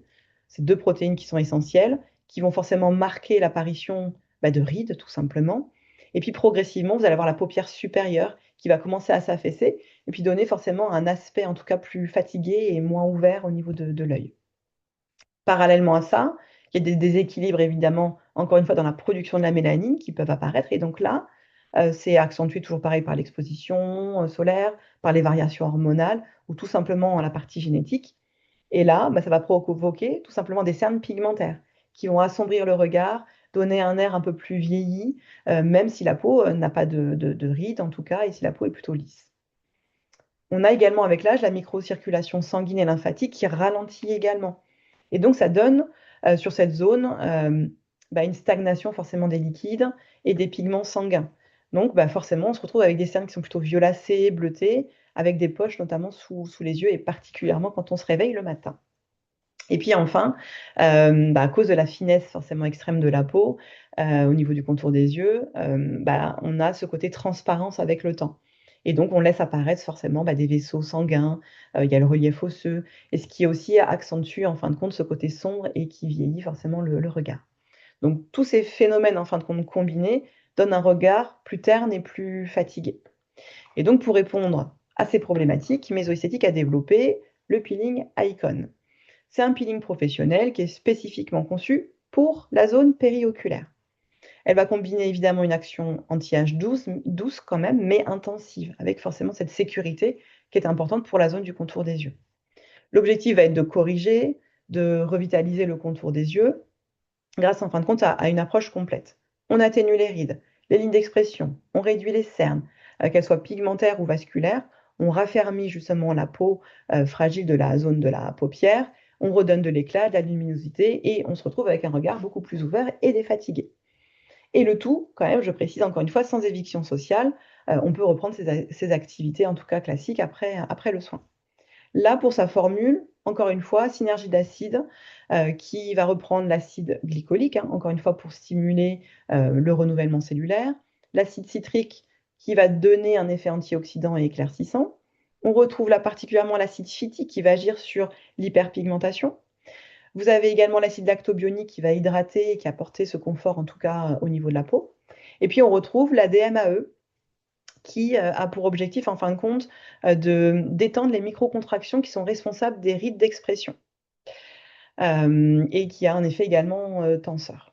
C'est deux protéines qui sont essentielles, qui vont forcément marquer l'apparition de rides, tout simplement. Et puis progressivement, vous allez avoir la paupière supérieure qui va commencer à s'affaisser et puis donner forcément un aspect en tout cas plus fatigué et moins ouvert au niveau de l'œil. Parallèlement à ça, il y a des déséquilibres évidemment, encore une fois, dans la production de la mélanine qui peuvent apparaître. Et donc là, c'est accentué toujours pareil par l'exposition solaire, par les variations hormonales ou tout simplement la partie génétique. Et là, ça va provoquer tout simplement des cernes pigmentaires qui vont assombrir le regard, donner un air un peu plus vieilli, même si la peau n'a pas de rides en tout cas, et si la peau est plutôt lisse. On a également avec l'âge la microcirculation sanguine et lymphatique qui ralentit également. Et donc ça donne sur cette zone une stagnation forcément des liquides et des pigments sanguins. Donc forcément, on se retrouve avec des cernes qui sont plutôt violacées, bleutées, avec des poches notamment sous les yeux et particulièrement quand on se réveille le matin. Et puis enfin, à cause de la finesse forcément extrême de la peau, au niveau du contour des yeux, on a ce côté transparence avec le temps. Et donc, on laisse apparaître forcément des vaisseaux sanguins, il y a le relief osseux, et ce qui aussi accentue en fin de compte ce côté sombre et qui vieillit forcément le regard. Donc, tous ces phénomènes en fin de compte combinés donnent un regard plus terne et plus fatigué. Et donc, pour répondre à ces problématiques, Mesoesthétique a développé le peeling Icon. C'est un peeling professionnel qui est spécifiquement conçu pour la zone périoculaire. Elle va combiner évidemment une action anti-âge douce quand même, mais intensive, avec forcément cette sécurité qui est importante pour la zone du contour des yeux. L'objectif va être de corriger, de revitaliser le contour des yeux, grâce en fin de compte à une approche complète. On atténue les rides, les lignes d'expression, on réduit les cernes, qu'elles soient pigmentaires ou vasculaires, on raffermit justement la peau fragile de la zone de la paupière, on redonne de l'éclat, de la luminosité et on se retrouve avec un regard beaucoup plus ouvert et défatigué. Et le tout, quand même, je précise encore une fois, sans éviction sociale, on peut reprendre ses activités, en tout cas classiques, après le soin. Là, pour sa formule, encore une fois, synergie d'acide qui va reprendre l'acide glycolique, encore une fois pour stimuler le renouvellement cellulaire, l'acide citrique qui va donner un effet antioxydant et éclaircissant. On retrouve là particulièrement l'acide phytique qui va agir sur l'hyperpigmentation. Vous avez également l'acide lactobionique qui va hydrater et qui apporter ce confort, en tout cas au niveau de la peau. Et puis on retrouve la DMAE qui a pour objectif, en fin de compte, d'étendre les microcontractions qui sont responsables des rides d'expression et qui a un effet également tenseur.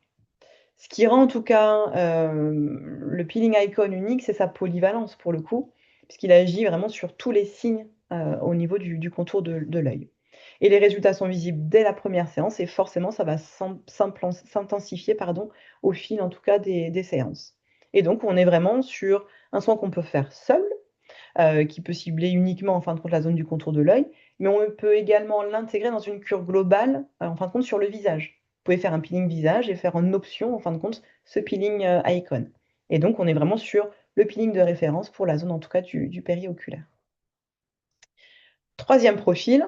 Ce qui rend en tout cas le peeling Icon unique, c'est sa polyvalence pour le coup, puisqu'il agit vraiment sur tous les signes au niveau du contour de l'œil. Et les résultats sont visibles dès la première séance et forcément, ça va s'intensifier au fil en tout cas des séances. Et donc, on est vraiment sur un soin qu'on peut faire seul, qui peut cibler uniquement en fin de compte la zone du contour de l'œil, mais on peut également l'intégrer dans une cure globale en fin de compte sur le visage. Vous pouvez faire un peeling visage et faire en option en fin de compte ce peeling Icon. Et donc on est vraiment sur le peeling de référence pour la zone en tout cas du périoculaire. Troisième profil,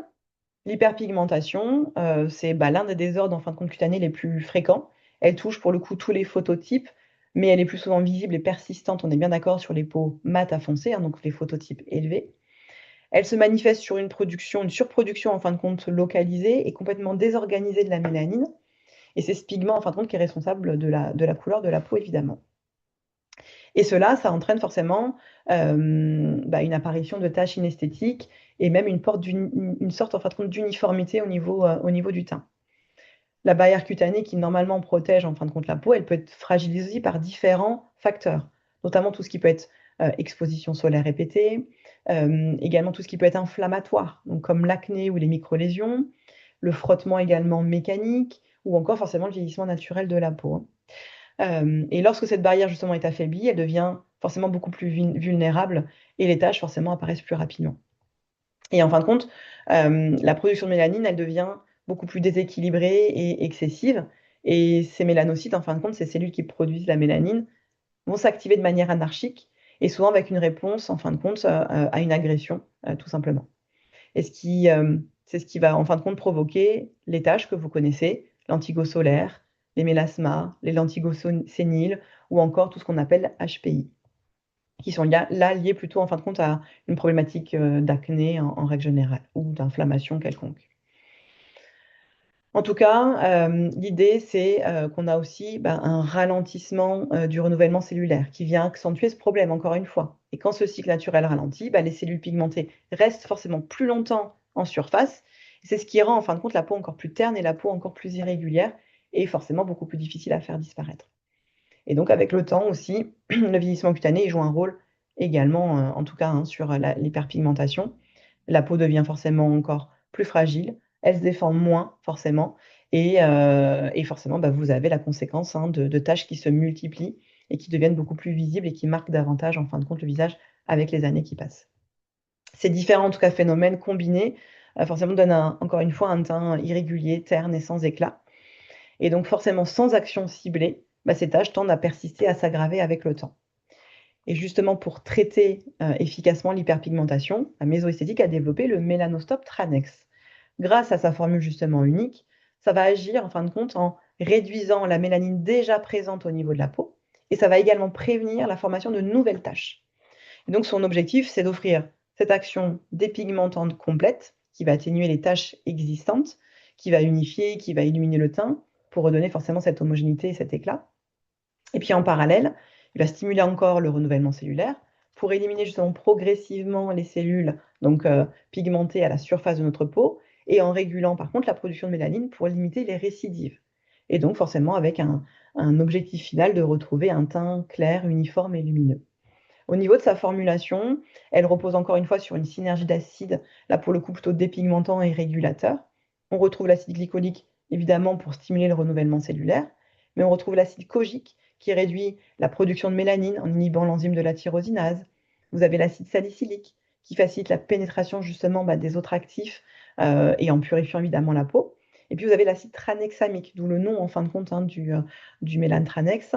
l'hyperpigmentation, c'est l'un des désordres en fin de compte cutanés les plus fréquents. Elle touche pour le coup tous les phototypes, mais elle est plus souvent visible et persistante, on est bien d'accord, sur les peaux mates à foncées, donc les phototypes élevés. Elle se manifeste sur une surproduction en fin de compte localisée et complètement désorganisée de la mélanine. Et c'est ce pigment en fin de compte qui est responsable de la couleur de la peau, évidemment. Et cela, ça entraîne forcément une apparition de taches inesthétiques et même une sorte en fin de compte d'uniformité au niveau du teint. La barrière cutanée qui normalement protège en fin de compte la peau, elle peut être fragilisée par différents facteurs, notamment tout ce qui peut être exposition solaire répétée, également tout ce qui peut être inflammatoire, donc comme l'acné ou les microlésions, le frottement également mécanique, ou encore forcément le vieillissement naturel de la peau. Et lorsque cette barrière justement est affaiblie, elle devient forcément beaucoup plus vulnérable et les taches forcément apparaissent plus rapidement. Et en fin de compte, la production de mélanine, elle devient beaucoup plus déséquilibrée et excessive. Et ces mélanocytes, en fin de compte, ces cellules qui produisent la mélanine, vont s'activer de manière anarchique et souvent avec une réponse, en fin de compte, à une agression, tout simplement. Et c'est ce qui va, en fin de compte, provoquer les taches que vous connaissez, l'antigo solaire, les mélasmas, les lentigos séniles ou encore tout ce qu'on appelle HPI, qui sont là liés plutôt, en fin de compte, à une problématique d'acné en règle générale ou d'inflammation quelconque. En tout cas, l'idée, c'est qu'on a aussi un ralentissement du renouvellement cellulaire qui vient accentuer ce problème, encore une fois. Et quand ce cycle naturel ralentit, les cellules pigmentées restent forcément plus longtemps en surface. C'est ce qui rend, en fin de compte, la peau encore plus terne et la peau encore plus irrégulière et forcément beaucoup plus difficile à faire disparaître. Et donc, avec le temps aussi, le vieillissement cutané joue un rôle également, en tout cas, sur l'hyperpigmentation. La peau devient forcément encore plus fragile, elle se défend moins forcément, et forcément, vous avez la conséquence de taches qui se multiplient et qui deviennent beaucoup plus visibles et qui marquent davantage, en fin de compte, le visage avec les années qui passent. Ces différents, en tout cas, phénomènes combinés, forcément, donnent encore une fois un teint irrégulier, terne et sans éclat. Et donc, forcément, sans action ciblée, ces taches tendent à persister, à s'aggraver avec le temps. Et justement, pour traiter efficacement l'hyperpigmentation, la mésoesthétique a développé le Mélanostop Tranex. Grâce à sa formule justement unique, ça va agir en fin de compte en réduisant la mélanine déjà présente au niveau de la peau et ça va également prévenir la formation de nouvelles taches. Et donc son objectif, c'est d'offrir cette action dépigmentante complète qui va atténuer les taches existantes, qui va unifier, qui va illuminer le teint pour redonner forcément cette homogénéité et cet éclat. Et puis en parallèle, il va stimuler encore le renouvellement cellulaire pour éliminer justement progressivement les cellules donc pigmentées à la surface de notre peau et en régulant par contre la production de mélanine pour limiter les récidives. Et donc forcément avec un objectif final de retrouver un teint clair, uniforme et lumineux. Au niveau de sa formulation, elle repose encore une fois sur une synergie d'acides, là pour le coup plutôt dépigmentant et régulateur. On retrouve l'acide glycolique évidemment pour stimuler le renouvellement cellulaire, mais on retrouve l'acide kojique qui réduit la production de mélanine en inhibant l'enzyme de la tyrosinase. Vous avez l'acide salicylique qui facilite la pénétration justement des autres actifs et en purifiant évidemment la peau. Et puis vous avez l'acide tranexamique, d'où le nom en fin de compte du mélantranex,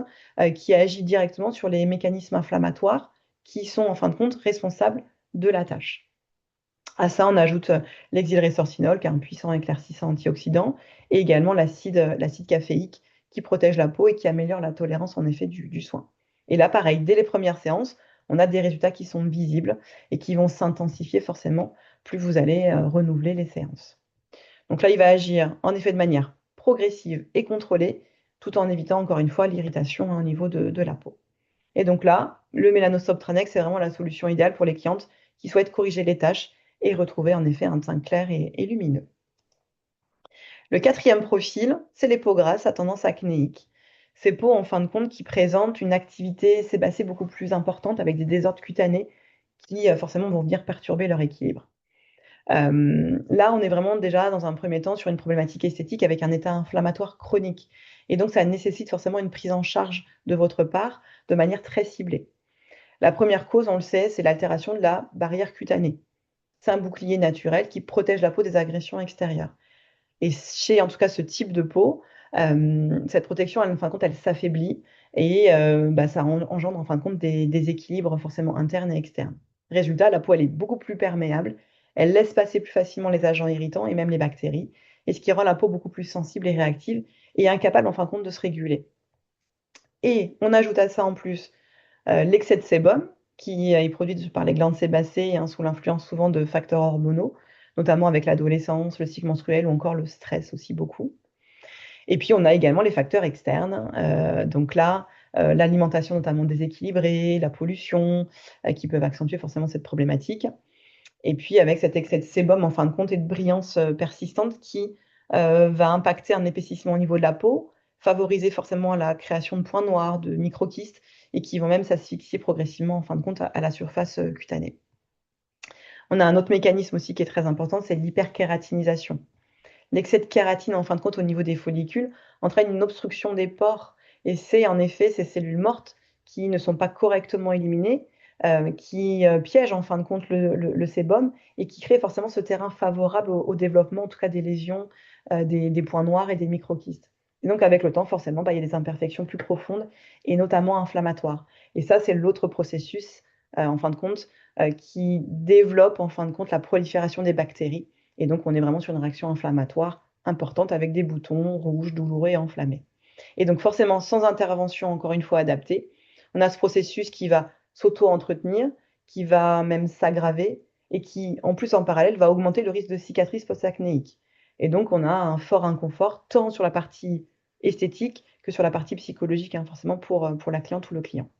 qui agit directement sur les mécanismes inflammatoires qui sont en fin de compte responsables de la tache. À ça, on ajoute l'exylrésorcinol, qui est un puissant éclaircissant antioxydant, et également l'acide caféique, qui protège la peau et qui améliore la tolérance en effet du soin. Et là, pareil, dès les premières séances, on a des résultats qui sont visibles et qui vont s'intensifier forcément plus vous allez renouveler les séances. Donc là, il va agir en effet de manière progressive et contrôlée, tout en évitant encore une fois l'irritation au niveau de la peau. Et donc là, le Mélanostop Tranex, c'est vraiment la solution idéale pour les clientes qui souhaitent corriger les taches et retrouver en effet un teint clair et lumineux. Le quatrième profil, c'est les peaux grasses à tendance acnéique. Ces peaux, en fin de compte, qui présentent une activité sébacée beaucoup plus importante avec des désordres cutanés qui forcément vont venir perturber leur équilibre. Là, on est vraiment déjà dans un premier temps sur une problématique esthétique avec un état inflammatoire chronique. Et donc, ça nécessite forcément une prise en charge de votre part de manière très ciblée. La première cause, on le sait, c'est l'altération de la barrière cutanée. C'est un bouclier naturel qui protège la peau des agressions extérieures. Et chez, en tout cas, ce type de peau, cette protection, en fin de compte, elle s'affaiblit et ça engendre, en fin de compte, des déséquilibres forcément internes et externes. Résultat, la peau, elle est beaucoup plus perméable, elle laisse passer plus facilement les agents irritants et même les bactéries, et ce qui rend la peau beaucoup plus sensible et réactive et incapable, en fin de compte, de se réguler. Et on ajoute à ça, en plus, l'excès de sébum, qui est produit par les glandes sébacées sous l'influence souvent de facteurs hormonaux, notamment avec l'adolescence, le cycle menstruel ou encore le stress aussi beaucoup. Et puis, on a également les facteurs externes. Donc là, l'alimentation notamment déséquilibrée, la pollution, qui peuvent accentuer forcément cette problématique. Et puis avec cet excès de sébum en fin de compte et de brillance persistante qui va impacter un épaississement au niveau de la peau, favoriser forcément la création de points noirs, de microkystes, et qui vont même s'asphyxier progressivement en fin de compte à la surface cutanée. On a un autre mécanisme aussi qui est très important, c'est l'hyperkératinisation. L'excès de kératine, en fin de compte, au niveau des follicules, entraîne une obstruction des pores. Et c'est en effet ces cellules mortes qui ne sont pas correctement éliminées, qui piègent en fin de compte le sébum et qui créent forcément ce terrain favorable au développement, en tout cas des lésions, des points noirs et des microkystes. Et donc avec le temps, forcément, il y a des imperfections plus profondes et notamment inflammatoires. Et ça, c'est l'autre processus, en fin de compte, qui développe en fin de compte la prolifération des bactéries. Et donc, on est vraiment sur une réaction inflammatoire importante avec des boutons rouges, douloureux et enflammés. Et donc, forcément, sans intervention, encore une fois, adaptée, on a ce processus qui va s'auto-entretenir, qui va même s'aggraver et qui, en plus, en parallèle, va augmenter le risque de cicatrices post-acnéiques. Et donc, on a un fort inconfort, tant sur la partie esthétique que sur la partie psychologique, hein, forcément, pour la cliente ou le client.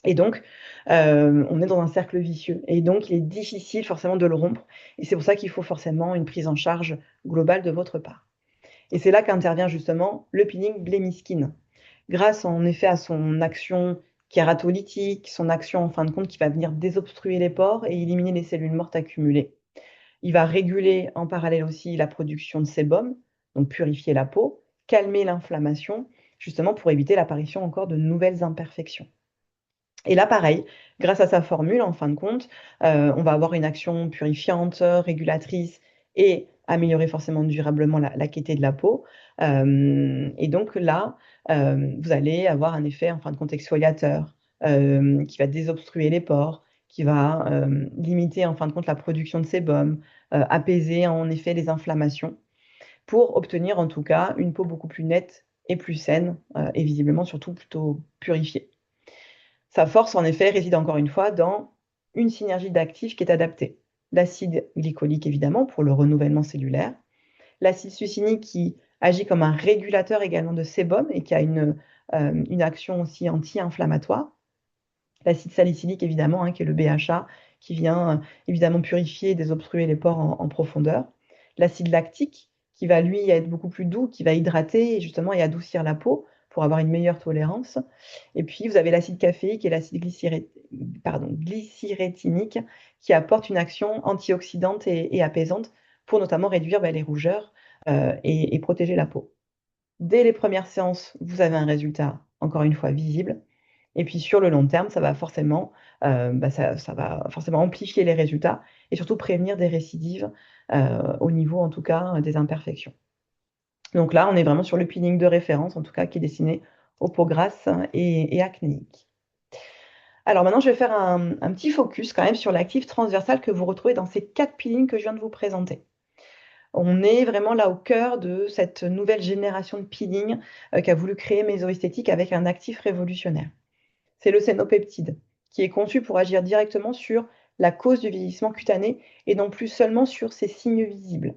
Et donc, on est dans un cercle vicieux. Et donc, il est difficile forcément de le rompre. Et c'est pour ça qu'il faut forcément une prise en charge globale de votre part. Et c'est là qu'intervient justement le peeling Blemi Skin. Grâce en effet à son action kératolytique, son action en fin de compte qui va venir désobstruer les pores et éliminer les cellules mortes accumulées. Il va réguler en parallèle aussi la production de sébum, donc purifier la peau, calmer l'inflammation, justement pour éviter l'apparition encore de nouvelles imperfections. Et là, pareil, grâce à sa formule, en fin de compte, on va avoir une action purifiante, régulatrice et améliorer forcément durablement la qualité de la peau. Et donc là, vous allez avoir un effet, en fin de compte, exfoliateur, qui va désobstruer les pores, qui va limiter, en fin de compte, la production de sébum, apaiser en effet les inflammations, pour obtenir en tout cas une peau beaucoup plus nette et plus saine, et visiblement surtout plutôt purifiée. Sa force, en effet, réside encore une fois dans une synergie d'actifs qui est adaptée. L'acide glycolique, évidemment, pour le renouvellement cellulaire. L'acide succinique qui agit comme un régulateur également de sébum et qui a une action aussi anti-inflammatoire. L'acide salicylique, évidemment, hein, qui est le BHA, qui vient évidemment purifier et désobstruer les pores en profondeur. L'acide lactique, qui va lui être beaucoup plus doux, qui va hydrater et justement et adoucir la peau pour avoir une meilleure tolérance. Et puis, vous avez l'acide caféique et l'acide glycérétinique qui apportent une action antioxydante et apaisante pour notamment réduire les rougeurs et protéger la peau. Dès les premières séances, vous avez un résultat, encore une fois, visible. Et puis sur le long terme, ça va forcément, ça va forcément amplifier les résultats et surtout prévenir des récidives au niveau, en tout cas, des imperfections. Donc là, on est vraiment sur le peeling de référence, en tout cas, qui est destiné aux peaux grasses et acnéiques. Alors maintenant, je vais faire un petit focus quand même sur l'actif transversal que vous retrouvez dans ces 4 peelings que je viens de vous présenter. On est vraiment là au cœur de cette nouvelle génération de peeling qu'a voulu créer Mesoesthétique avec un actif révolutionnaire. C'est le cénopeptide, qui est conçu pour agir directement sur la cause du vieillissement cutané et non plus seulement sur ses signes visibles.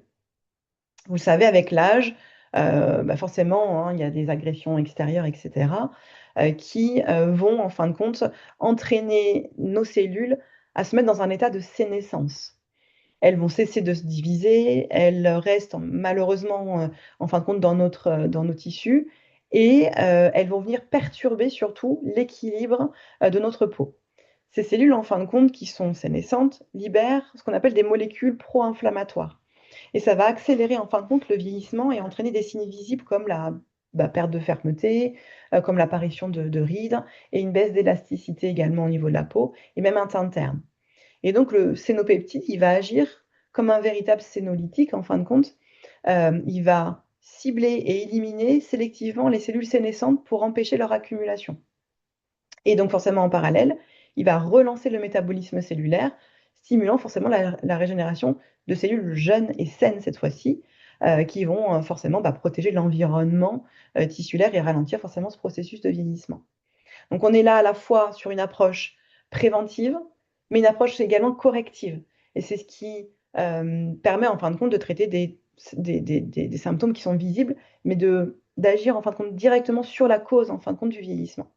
Vous le savez, avec l'âge, forcément, hein, il y a des agressions extérieures, etc., qui vont, en fin de compte, entraîner nos cellules à se mettre dans un état de sénescence. Elles vont cesser de se diviser, elles restent malheureusement, en fin de compte, dans nos tissus et elles vont venir perturber surtout l'équilibre de notre peau. Ces cellules, en fin de compte, qui sont sénescentes, libèrent ce qu'on appelle des molécules pro-inflammatoires. Et ça va accélérer, en fin de compte, le vieillissement et entraîner des signes visibles comme la perte de fermeté, comme l'apparition de rides et une baisse d'élasticité également au niveau de la peau et même un teint terne. Et donc, le cénopeptide, il va agir comme un véritable sénolytique, en fin de compte. Il va cibler et éliminer sélectivement les cellules sénescentes pour empêcher leur accumulation. Et donc, forcément, en parallèle, il va relancer le métabolisme cellulaire, stimulant forcément la régénération de cellules jeunes et saines cette fois-ci, qui vont forcément protéger l'environnement tissulaire et ralentir forcément ce processus de vieillissement. Donc, on est là à la fois sur une approche préventive, mais une approche également corrective. Et c'est ce qui permet, en fin de compte, de traiter des symptômes qui sont visibles, mais d'agir, en fin de compte, directement sur la cause, en fin de compte, du vieillissement.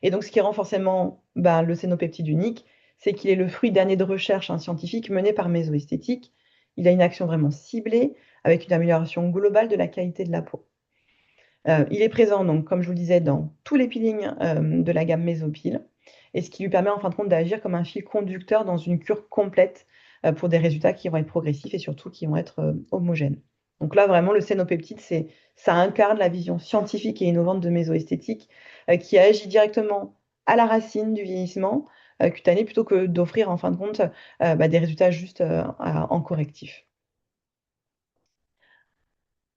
Et donc, ce qui rend forcément le cénopeptide unique, c'est qu'il est le fruit d'années de recherche scientifique menées par Mésoesthétique. Il a une action vraiment ciblée, avec une amélioration globale de la qualité de la peau. Il est présent, donc, comme je vous le disais, dans tous les peelings de la gamme Mésopile, et ce qui lui permet en fin de compte d'agir comme un fil conducteur dans une cure complète pour des résultats qui vont être progressifs et surtout qui vont être homogènes. Donc là, vraiment, le cénopeptide, ça incarne la vision scientifique et innovante de Mésoesthétique qui agit directement à la racine du vieillissement cutané plutôt que d'offrir en fin de compte des résultats juste en correctif.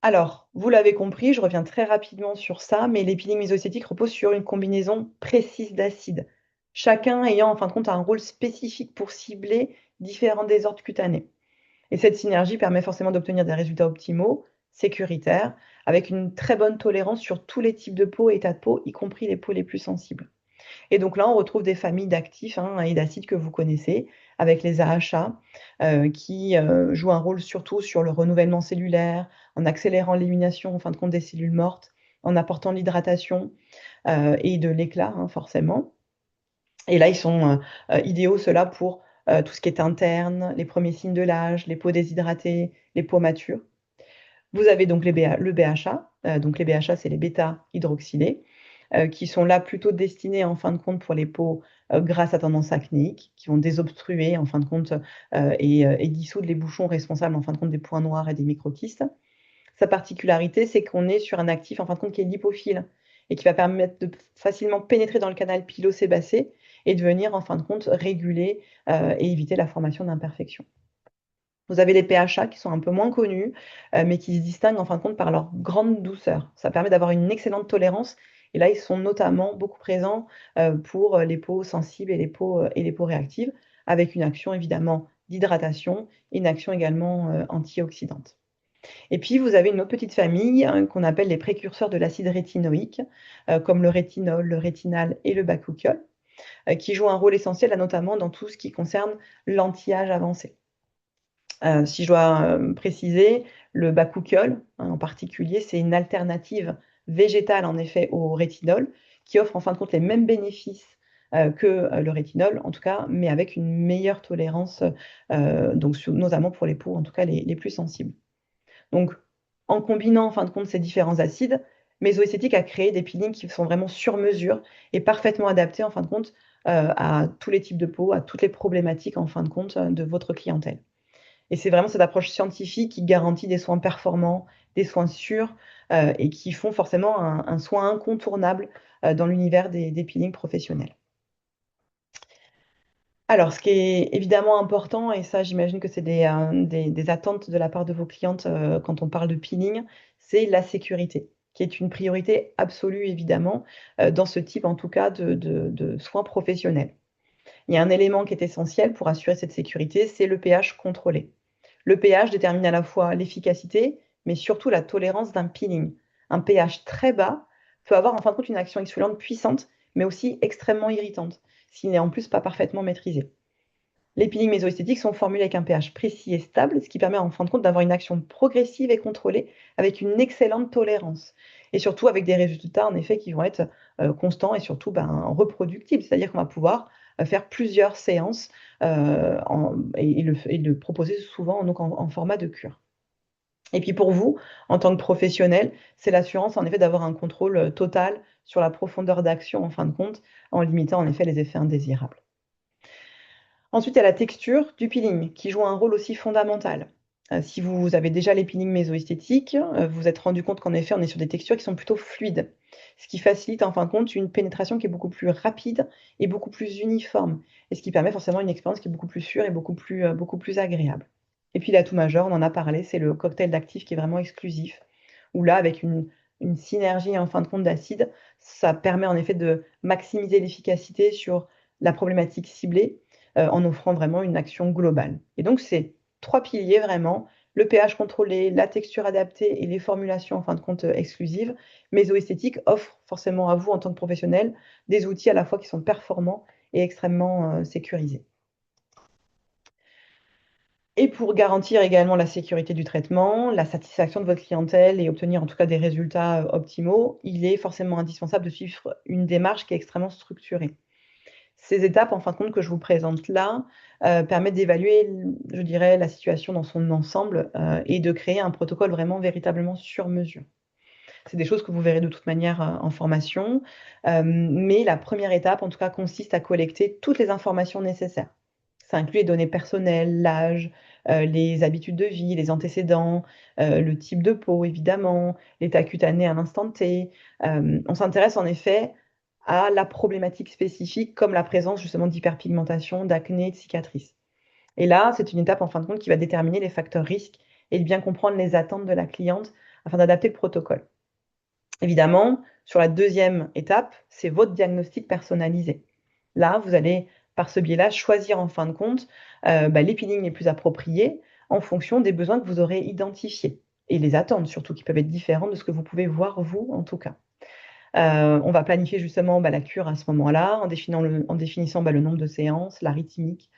Alors, vous l'avez compris, je reviens très rapidement sur ça, mais les peelings mésocétiques reposent sur une combinaison précise d'acides, chacun ayant en fin de compte un rôle spécifique pour cibler différents désordres cutanés. Et cette synergie permet forcément d'obtenir des résultats optimaux, sécuritaires, avec une très bonne tolérance sur tous les types de peau et états de peau, y compris les peaux les plus sensibles. Et donc là, on retrouve des familles d'actifs et d'acides que vous connaissez, avec les AHA, qui jouent un rôle surtout sur le renouvellement cellulaire, en accélérant l'élimination, en fin de compte, des cellules mortes, en apportant l'hydratation et de l'éclat, forcément. Et là, ils sont idéaux, ceux-là, pour tout ce qui est interne, les premiers signes de l'âge, les peaux déshydratées, les peaux matures. Vous avez donc le BHA, donc les BHA, c'est les bêta-hydroxylés, qui sont là plutôt destinés en fin de compte pour les peaux grasses à tendance acnéique, qui vont désobstruer en fin de compte et dissoudre les bouchons responsables en fin de compte des points noirs et des microkystes. Sa particularité, c'est qu'on est sur un actif en fin de compte qui est lipophile et qui va permettre de facilement pénétrer dans le canal pilosébacé et de venir en fin de compte réguler et éviter la formation d'imperfections. Vous avez les PHA qui sont un peu moins connus, mais qui se distinguent en fin de compte par leur grande douceur. Ça permet d'avoir une excellente tolérance. Et là, ils sont notamment beaucoup présents pour les peaux sensibles et les peaux réactives, avec une action évidemment d'hydratation et une action également antioxydante. Et puis, vous avez une autre petite famille qu'on appelle les précurseurs de l'acide rétinoïque, comme le rétinol, le rétinal et le bakuchiol, qui jouent un rôle essentiel, là, notamment dans tout ce qui concerne l'anti-âge avancé. Si je dois préciser, le bakuchiol, en particulier, c'est une alternative végétale, en effet, au rétinol, qui offre en fin de compte les mêmes bénéfices que le rétinol, en tout cas, mais avec une meilleure tolérance, donc notamment pour les peaux, en tout cas, les plus sensibles. Donc, en combinant, en fin de compte, ces différents acides, Mesoesthétique a créé des peelings qui sont vraiment sur mesure et parfaitement adaptés, en fin de compte, à tous les types de peau, à toutes les problématiques, en fin de compte, de votre clientèle. Et c'est vraiment cette approche scientifique qui garantit des soins performants, des soins sûrs et qui font forcément un soin incontournable dans l'univers des peelings professionnels. Alors, ce qui est évidemment important, et ça, j'imagine que c'est des attentes de la part de vos clientes quand on parle de peeling, c'est la sécurité, qui est une priorité absolue, évidemment, dans ce type, en tout cas, de soins professionnels. Il y a un élément qui est essentiel pour assurer cette sécurité, c'est le pH contrôlé. Le pH détermine à la fois l'efficacité, mais surtout la tolérance d'un peeling. Un pH très bas peut avoir en fin de compte une action exfoliante puissante, mais aussi extrêmement irritante, s'il n'est en plus pas parfaitement maîtrisé. Les peelings mésoesthétiques sont formulés avec un pH précis et stable, ce qui permet en fin de compte d'avoir une action progressive et contrôlée avec une excellente tolérance. Et surtout avec des résultats en effet qui vont être constants et surtout reproductibles. C'est-à-dire qu'on va pouvoir faire plusieurs séances et le proposer souvent donc en format de cure. Et puis pour vous, en tant que professionnel, c'est l'assurance en effet d'avoir un contrôle total sur la profondeur d'action en fin de compte, en limitant en effet les effets indésirables. Ensuite, il y a la texture du peeling qui joue un rôle aussi fondamental. Si vous avez déjà les peelings mésoesthétiques, vous vous êtes rendu compte qu'en effet, on est sur des textures qui sont plutôt fluides, ce qui facilite en fin de compte une pénétration qui est beaucoup plus rapide et beaucoup plus uniforme, et ce qui permet forcément une expérience qui est beaucoup plus sûre et beaucoup plus agréable. Et puis l'atout majeur, on en a parlé, c'est le cocktail d'actifs qui est vraiment exclusif, où là, avec une synergie en fin de compte d'acide, ça permet en effet de maximiser l'efficacité sur la problématique ciblée en offrant vraiment une action globale. Et donc, c'est 3 piliers vraiment, le pH contrôlé, la texture adaptée et les formulations en fin de compte exclusives. Mésoesthétique offre forcément à vous, en tant que professionnel, des outils à la fois qui sont performants et extrêmement sécurisés. Et pour garantir également la sécurité du traitement, la satisfaction de votre clientèle et obtenir en tout cas des résultats optimaux, il est forcément indispensable de suivre une démarche qui est extrêmement structurée. Ces étapes, en fin de compte, que je vous présente là, permettent d'évaluer, je dirais, la situation dans son ensemble et de créer un protocole vraiment véritablement sur mesure. C'est des choses que vous verrez de toute manière en formation, mais la première étape, en tout cas, consiste à collecter toutes les informations nécessaires. Ça inclut les données personnelles, l'âge, les habitudes de vie, les antécédents, le type de peau évidemment, l'état cutané à l'instant T. On s'intéresse en effet à la problématique spécifique comme la présence justement d'hyperpigmentation, d'acné, de cicatrices. Et là, c'est une étape en fin de compte qui va déterminer les facteurs risques et de bien comprendre les attentes de la cliente afin d'adapter le protocole. Évidemment, sur la deuxième étape, c'est votre diagnostic personnalisé. Là, vous allez, par ce biais-là, choisir en fin de compte les peelings les plus appropriés en fonction des besoins que vous aurez identifiés et les attentes surtout qui peuvent être différentes de ce que vous pouvez voir vous en tout cas. On va planifier justement la cure à ce moment-là en définissant le nombre de séances, la rythmique,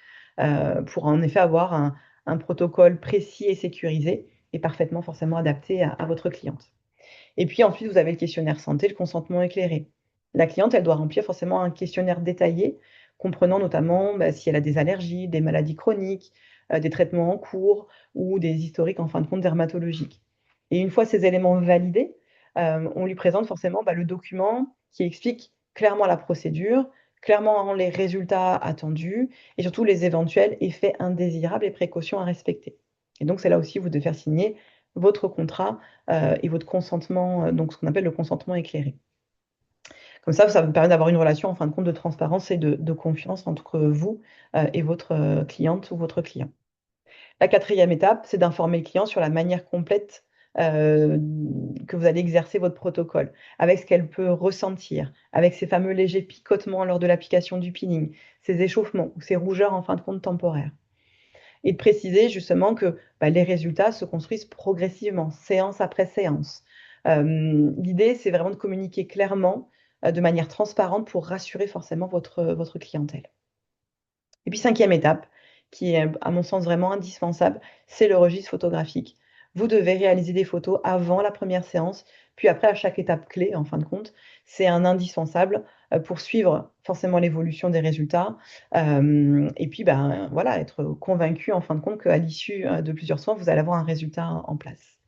pour en effet avoir un protocole précis et sécurisé et parfaitement forcément adapté à votre cliente. Et puis ensuite, vous avez le questionnaire santé, le consentement éclairé. La cliente, elle doit remplir forcément un questionnaire détaillé, comprenant notamment si elle a des allergies, des maladies chroniques, des traitements en cours ou des historiques en fin de compte dermatologiques. Et une fois ces éléments validés, on lui présente forcément le document qui explique clairement la procédure, clairement les résultats attendus et surtout les éventuels effets indésirables et précautions à respecter. Et donc, c'est là aussi où vous devez faire signer votre contrat et votre consentement, donc ce qu'on appelle le consentement éclairé. Comme ça vous permet d'avoir une relation en fin de compte de transparence et de confiance entre vous et votre cliente ou votre client. La quatrième étape, c'est d'informer le client sur la manière complète que vous allez exercer votre protocole, avec ce qu'elle peut ressentir, avec ces fameux légers picotements lors de l'application du peeling, ces échauffements ou ces rougeurs en fin de compte temporaires. Et de préciser justement que les résultats se construisent progressivement, séance après séance. L'idée, c'est vraiment de communiquer clairement, de manière transparente pour rassurer forcément votre clientèle. Et puis cinquième étape, qui est à mon sens vraiment indispensable, c'est le registre photographique. Vous devez réaliser des photos avant la première séance, puis après à chaque étape clé en fin de compte. C'est un indispensable pour suivre forcément l'évolution des résultats et puis voilà, être convaincu en fin de compte qu'à l'issue de plusieurs soins, vous allez avoir un résultat en place.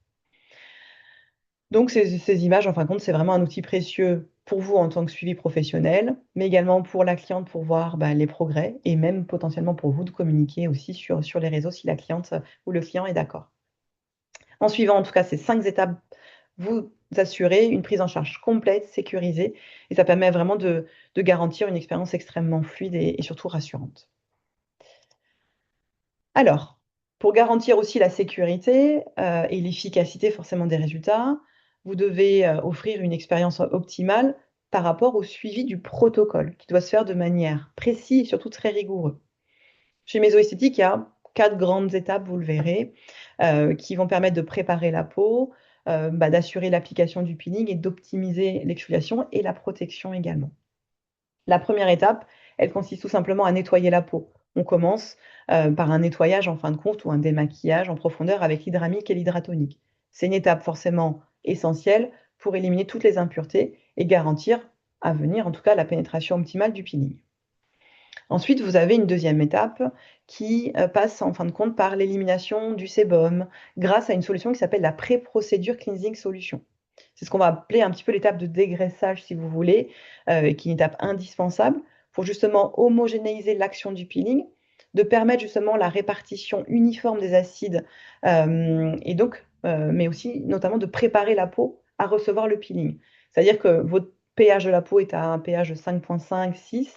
Donc ces images, en fin de compte, c'est vraiment un outil précieux pour vous en tant que suivi professionnel, mais également pour la cliente pour voir les progrès et même potentiellement pour vous de communiquer aussi sur les réseaux si la cliente ou le client est d'accord. En suivant en tout cas ces 5 étapes, vous assurez une prise en charge complète, sécurisée et ça permet vraiment de garantir une expérience extrêmement fluide et surtout rassurante. Alors, pour garantir aussi la sécurité, et l'efficacité forcément des résultats, vous devez, offrir une expérience optimale par rapport au suivi du protocole qui doit se faire de manière précise et surtout très rigoureux. Chez Mesoesthétique, il y a 4 grandes étapes, vous le verrez, qui vont permettre de préparer la peau, d'assurer l'application du peeling et d'optimiser l'exfoliation et la protection également. La première étape, elle consiste tout simplement à nettoyer la peau. On commence, par un nettoyage en fin de compte ou un démaquillage en profondeur avec l'hydramique et l'hydratonique. C'est une étape forcément essentielle pour éliminer toutes les impuretés et garantir, à venir en tout cas, la pénétration optimale du peeling. Ensuite, vous avez une deuxième étape qui, passe en fin de compte par l'élimination du sébum grâce à une solution qui s'appelle la pré-procédure cleansing solution. C'est ce qu'on va appeler un petit peu l'étape de dégraissage si vous voulez, qui est une étape indispensable pour justement homogénéiser l'action du peeling, de permettre justement la répartition uniforme des acides, et donc mais aussi notamment de préparer la peau à recevoir le peeling. C'est-à-dire que votre pH de la peau est à un pH de 5,5-6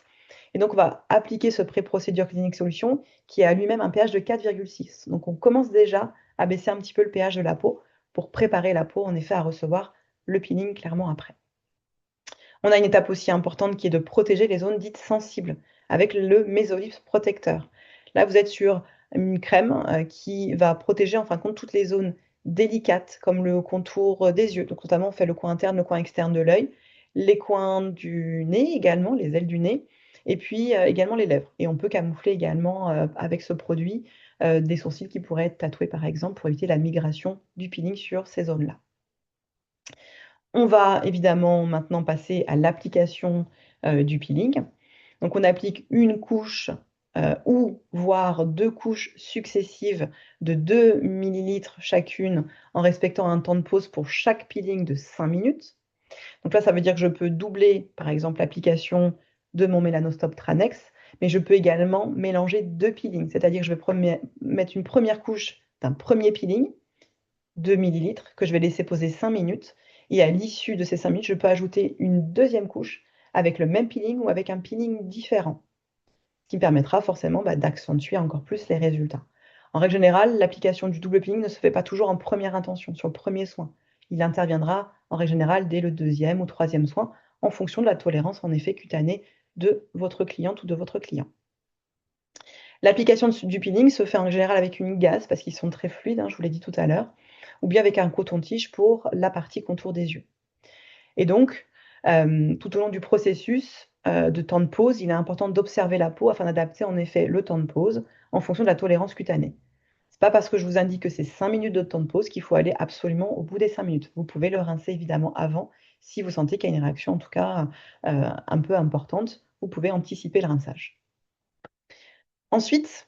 et donc on va appliquer ce pré-procédure cleansing solution qui a à lui-même un pH de 4,6. Donc on commence déjà à baisser un petit peu le pH de la peau pour préparer la peau en effet à recevoir le peeling clairement après. On a une étape aussi importante qui est de protéger les zones dites sensibles avec le Mésolips protecteur. Là, vous êtes sur une crème qui va protéger en fin de compte toutes les zones délicates comme le contour des yeux, donc notamment on fait le coin interne, le coin externe de l'œil, les coins du nez également, les ailes du nez, et puis également les lèvres. Et on peut camoufler également avec ce produit des sourcils qui pourraient être tatoués par exemple pour éviter la migration du peeling sur ces zones-là. On va évidemment maintenant passer à l'application du peeling. Donc on applique une couche ou voire 2 couches successives de 2 ml chacune en respectant un temps de pause pour chaque peeling de 5 minutes. Donc là, ça veut dire que je peux doubler, par exemple, l'application de mon Mélanostop Tranex, mais je peux également mélanger 2 peelings. C'est-à-dire que je vais mettre une première couche d'un premier peeling, 2 ml, que je vais laisser poser 5 minutes. Et à l'issue de ces 5 minutes, je peux ajouter une deuxième couche avec le même peeling ou avec un peeling différent, ce qui me permettra forcément d'accentuer encore plus les résultats. En règle générale, l'application du double peeling ne se fait pas toujours en première intention, sur le premier soin. Il interviendra en règle générale dès le deuxième ou troisième soin, en fonction de la tolérance en effet cutanée de votre cliente ou de votre client. L'application du peeling se fait en général avec une gaze, parce qu'ils sont très fluides, hein, je vous l'ai dit tout à l'heure, ou bien avec un coton-tige pour la partie contour des yeux. Et donc, tout au long du processus de temps de pause, il est important d'observer la peau afin d'adapter en effet le temps de pause en fonction de la tolérance cutanée. Ce n'est pas parce que je vous indique que c'est 5 minutes de temps de pause qu'il faut aller absolument au bout des 5 minutes. Vous pouvez le rincer évidemment avant si vous sentez qu'il y a une réaction en tout cas un peu importante. Vous pouvez anticiper le rinçage. Ensuite,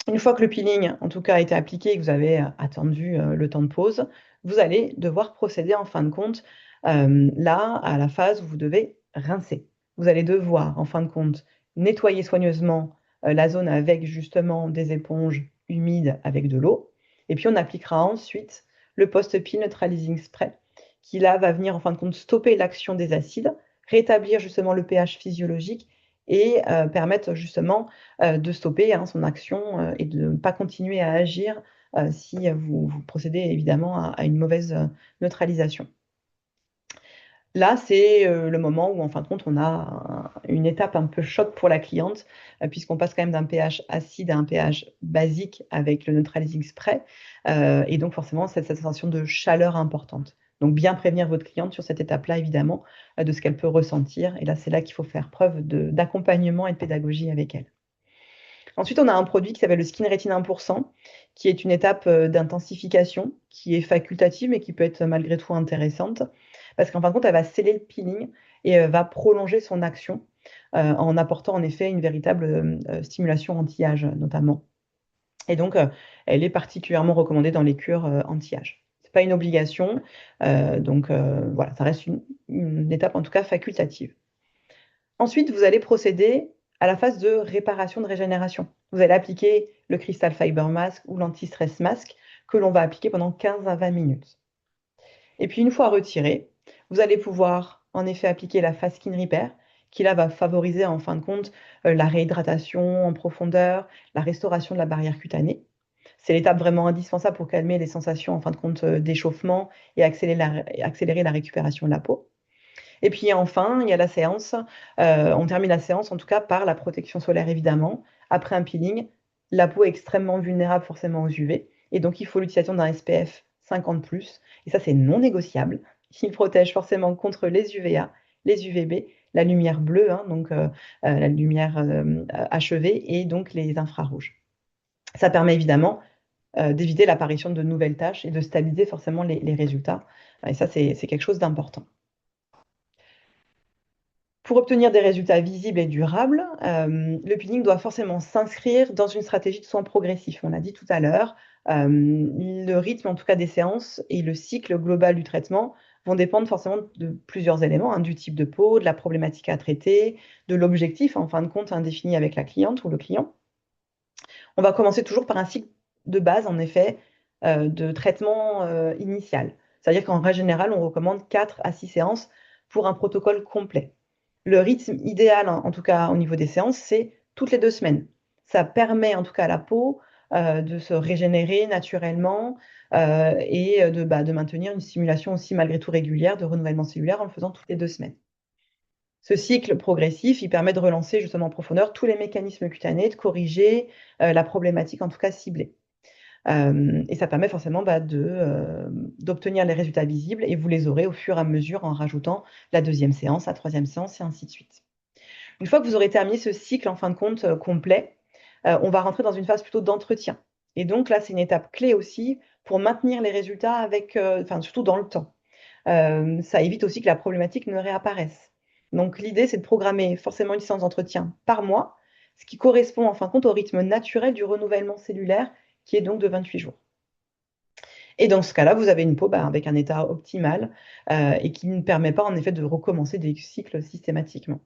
une fois que le peeling, en tout cas, a été appliqué et que vous avez attendu le temps de pause, vous allez devoir procéder en fin de compte là à la phase où vous devez rincer. Vous allez devoir, en fin de compte, nettoyer soigneusement la zone avec justement des éponges humides avec de l'eau. Et puis on appliquera ensuite le post-peel neutralizing spray qui là va venir en fin de compte stopper l'action des acides, rétablir justement le pH physiologique et permettre justement de stopper son action et de ne pas continuer à agir si vous procédez évidemment à une mauvaise neutralisation. Là, c'est le moment où, en fin de compte, on a une étape un peu choc pour la cliente, puisqu'on passe quand même d'un pH acide à un pH basique avec le neutralizing spray, et donc forcément cette sensation de chaleur importante. Donc bien prévenir votre cliente sur cette étape-là, évidemment, de ce qu'elle peut ressentir. Et là, c'est là qu'il faut faire preuve d'accompagnement et de pédagogie avec elle. Ensuite, on a un produit qui s'appelle le Skin Retin 1%, qui est une étape d'intensification, qui est facultative, mais qui peut être malgré tout intéressante, parce qu'en fin de compte, elle va sceller le peeling et va prolonger son action en apportant en effet une véritable stimulation anti-âge notamment. Et donc, elle est particulièrement recommandée dans les cures anti-âge. Ce n'est pas une obligation, donc voilà, ça reste une étape en tout cas facultative. Ensuite, vous allez procéder à la phase de réparation de régénération. Vous allez appliquer le Crystal Fiber Mask ou l'anti-stress mask que l'on va appliquer pendant 15 à 20 minutes. Et puis une fois retiré, vous allez pouvoir en effet appliquer la phase Skin Repair qui là va favoriser en fin de compte la réhydratation en profondeur, la restauration de la barrière cutanée. C'est l'étape vraiment indispensable pour calmer les sensations en fin de compte d'échauffement et accélérer la récupération de la peau. Et puis enfin, il y a la séance. On termine la séance en tout cas par la protection solaire évidemment. Après un peeling, la peau est extrêmement vulnérable forcément aux UV. Et donc il faut l'utilisation d'un SPF 50+. Et ça, c'est non négociable. Il protège forcément contre les UVA, les UVB, la lumière bleue, donc la lumière achevée, et donc les infrarouges. Ça permet évidemment d'éviter l'apparition de nouvelles taches et de stabiliser forcément les résultats. Et ça, c'est quelque chose d'important. Pour obtenir des résultats visibles et durables, le peeling doit forcément s'inscrire dans une stratégie de soins progressif. On l'a dit tout à l'heure, le rythme en tout cas des séances et le cycle global du traitement vont dépendre forcément de plusieurs éléments, du type de peau, de la problématique à traiter, de l'objectif en fin de compte défini avec la cliente ou le client. On va commencer toujours par un cycle de base en effet de traitement initial. C'est-à-dire qu'en règle générale, on recommande 4 à 6 séances pour un protocole complet. Le rythme idéal, en tout cas au niveau des séances, c'est toutes les 2 semaines. Ça permet en tout cas à la peau de se régénérer naturellement et de maintenir une stimulation aussi malgré tout régulière de renouvellement cellulaire en le faisant toutes les 2 semaines. Ce cycle progressif, il permet de relancer justement en profondeur tous les mécanismes cutanés, de corriger la problématique en tout cas ciblée. Et ça permet forcément d'obtenir les résultats visibles et vous les aurez au fur et à mesure en rajoutant la 2e séance, la 3e séance et ainsi de suite. Une fois que vous aurez terminé ce cycle en fin de compte complet, on va rentrer dans une phase plutôt d'entretien. Et donc là, c'est une étape clé aussi pour maintenir les résultats enfin, surtout dans le temps. Ça évite aussi que la problématique ne réapparaisse. Donc l'idée, c'est de programmer forcément une séance d'entretien par mois, ce qui correspond en fin de compte au rythme naturel du renouvellement cellulaire, qui est donc de 28 jours. Et dans ce cas-là, vous avez une peau avec un état optimal et qui ne permet pas en effet de recommencer des cycles systématiquement.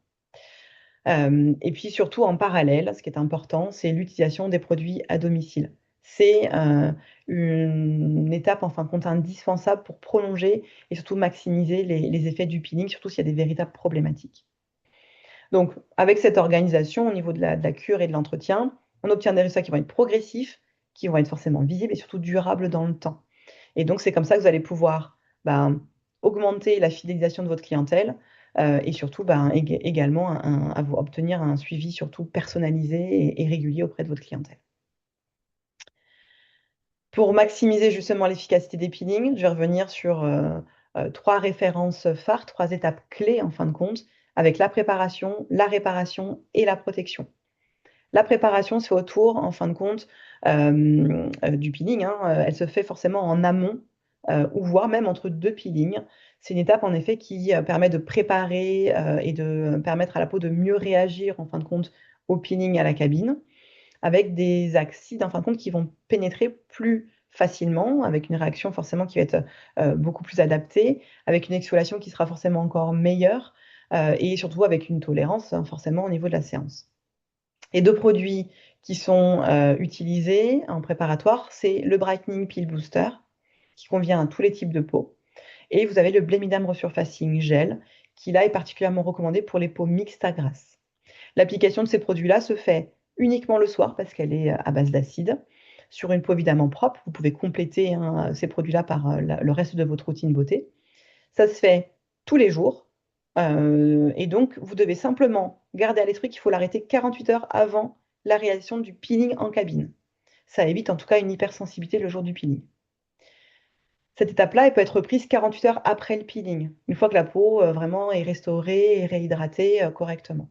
Et puis surtout en parallèle, ce qui est important, c'est l'utilisation des produits à domicile. C'est une étape en fin de compte indispensable pour prolonger et surtout maximiser les effets du peeling, surtout s'il y a des véritables problématiques. Donc avec cette organisation au niveau de la cure et de l'entretien, on obtient des résultats qui vont être progressifs, qui vont être forcément visibles et surtout durables dans le temps. Et donc c'est comme ça que vous allez pouvoir augmenter la fidélisation de votre clientèle et surtout également obtenir un suivi surtout personnalisé et régulier auprès de votre clientèle. Pour maximiser justement l'efficacité des peelings, je vais revenir sur 3 références phares, 3 étapes clés en fin de compte, avec la préparation, la réparation et la protection. La préparation se fait autour, en fin de compte, du peeling, hein, elle se fait forcément en amont ou voire même entre 2 peelings. C'est une étape en effet qui permet de préparer et de permettre à la peau de mieux réagir en fin de compte au peeling à la cabine, avec des acides en fin de compte qui vont pénétrer plus facilement, avec une réaction forcément qui va être beaucoup plus adaptée, avec une exfoliation qui sera forcément encore meilleure et surtout avec une tolérance forcément au niveau de la séance. Et 2 produits qui sont utilisés en préparatoire, c'est le Brightening Peel Booster, qui convient à tous les types de peau, et vous avez le Blemidam Resurfacing Gel, qui là est particulièrement recommandé pour les peaux mixtes à grasses. L'application de ces produits-là se fait uniquement le soir parce qu'elle est à base d'acide, sur une peau évidemment propre. Vous pouvez compléter ces produits-là par le reste de votre routine beauté. Ça se fait tous les jours. Et donc, vous devez simplement garder à l'esprit qu'il faut l'arrêter 48 heures avant la réalisation du peeling en cabine. Ça évite en tout cas une hypersensibilité le jour du peeling. Cette étape-là, elle peut être reprise 48 heures après le peeling, une fois que la peau vraiment est restaurée et réhydratée correctement.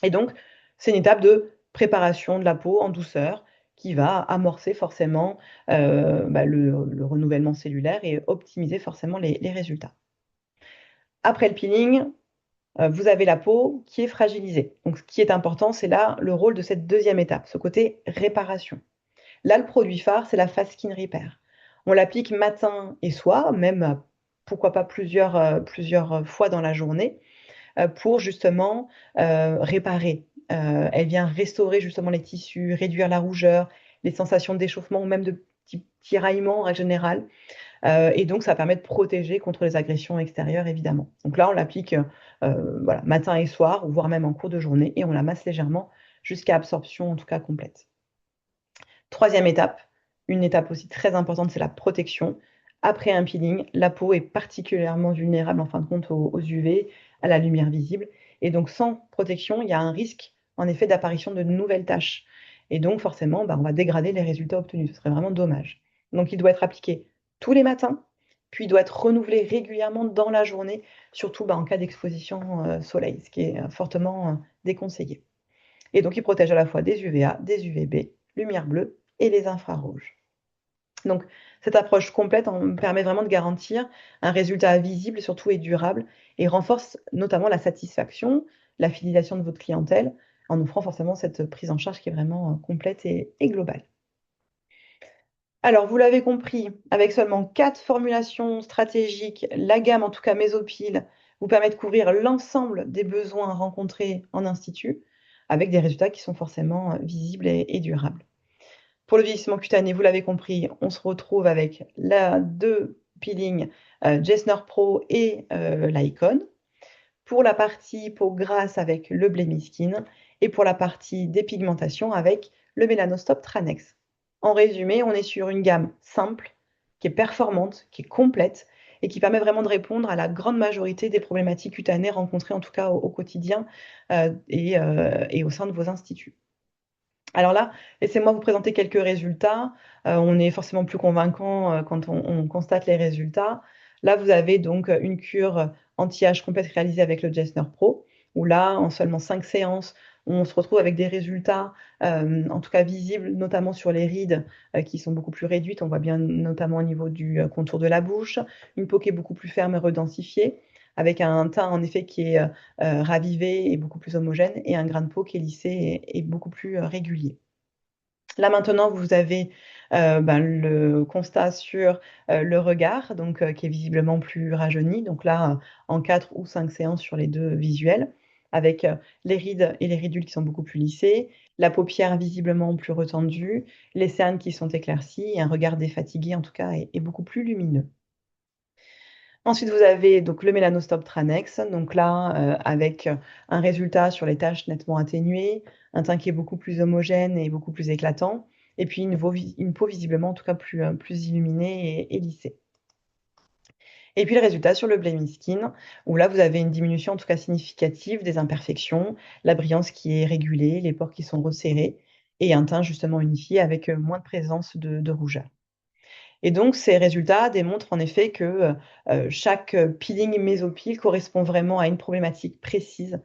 Et donc, c'est une étape de préparation de la peau en douceur qui va amorcer forcément le renouvellement cellulaire et optimiser forcément les résultats. Après le peeling, vous avez la peau qui est fragilisée. Donc, ce qui est important, c'est là le rôle de cette deuxième étape, ce côté réparation. Là, le produit phare, c'est la Fast Skin Repair. On l'applique matin et soir, même pourquoi pas plusieurs fois dans la journée, pour justement réparer. Elle vient restaurer justement les tissus, réduire la rougeur, les sensations d'échauffement ou même de petits tiraillements en règle générale. Et donc, ça permet de protéger contre les agressions extérieures, évidemment. Donc là, on l'applique matin et soir, voire même en cours de journée, et on la masse légèrement jusqu'à absorption, en tout cas complète. Troisième étape, une étape aussi très importante, c'est la protection. Après un peeling, la peau est particulièrement vulnérable en fin de compte aux UV, à la lumière visible. Et donc, sans protection, il y a un risque, en effet, d'apparition de nouvelles taches. Et donc, forcément, on va dégrader les résultats obtenus. Ce serait vraiment dommage. Donc, il doit être appliqué tous les matins, puis il doit être renouvelé régulièrement dans la journée, surtout en cas d'exposition soleil, ce qui est fortement déconseillé. Et donc, il protège à la fois des UVA, des UVB, lumière bleue et les infrarouges. Donc, cette approche complète permet vraiment de garantir un résultat visible surtout et durable et renforce notamment la satisfaction, la fidélisation de votre clientèle en offrant forcément cette prise en charge qui est vraiment complète et globale. Alors, vous l'avez compris, avec seulement 4 formulations stratégiques, la gamme, en tout cas Mésopile, vous permet de couvrir l'ensemble des besoins rencontrés en institut, avec des résultats qui sont forcément visibles et durables. Pour le vieillissement cutané, vous l'avez compris, on se retrouve avec la 2 peeling Gessner Pro et l'Icon. Pour la partie peau grasse avec le Blemiskin et pour la partie dépigmentation avec le Mélanostop Tranex. En résumé, on est sur une gamme simple, qui est performante, qui est complète et qui permet vraiment de répondre à la grande majorité des problématiques cutanées rencontrées en tout cas au quotidien et au sein de vos instituts. Alors là, laissez-moi vous présenter quelques résultats. On est forcément plus convaincant quand on constate les résultats. Là, vous avez donc une cure anti-âge complète réalisée avec le Gessner Pro, où là, en seulement 5 séances, on se retrouve avec des résultats, en tout cas visibles, notamment sur les rides qui sont beaucoup plus réduites. On voit bien notamment au niveau du contour de la bouche, une peau qui est beaucoup plus ferme et redensifiée, avec un teint en effet qui est ravivé et beaucoup plus homogène, et un grain de peau qui est lissé et beaucoup plus régulier. Là maintenant, vous avez le constat sur le regard, donc qui est visiblement plus rajeuni. Donc là, en 4 ou 5 séances sur les deux visuels, avec les rides et les ridules qui sont beaucoup plus lissées, la paupière visiblement plus retendue, les cernes qui sont éclaircies et un regard défatigué en tout cas et beaucoup plus lumineux. Ensuite, vous avez donc le mélanostop Tranex, donc là, avec un résultat sur les taches nettement atténuées, un teint qui est beaucoup plus homogène et beaucoup plus éclatant, et puis une peau visiblement en tout cas plus illuminée et lissée. Et puis le résultat sur le Blame Skin, où là, vous avez une diminution en tout cas significative des imperfections, la brillance qui est régulée, les pores qui sont resserrés, et un teint justement unifié avec moins de présence de rougeur. Et donc, ces résultats démontrent en effet que chaque peeling mésopile correspond vraiment à une problématique précise.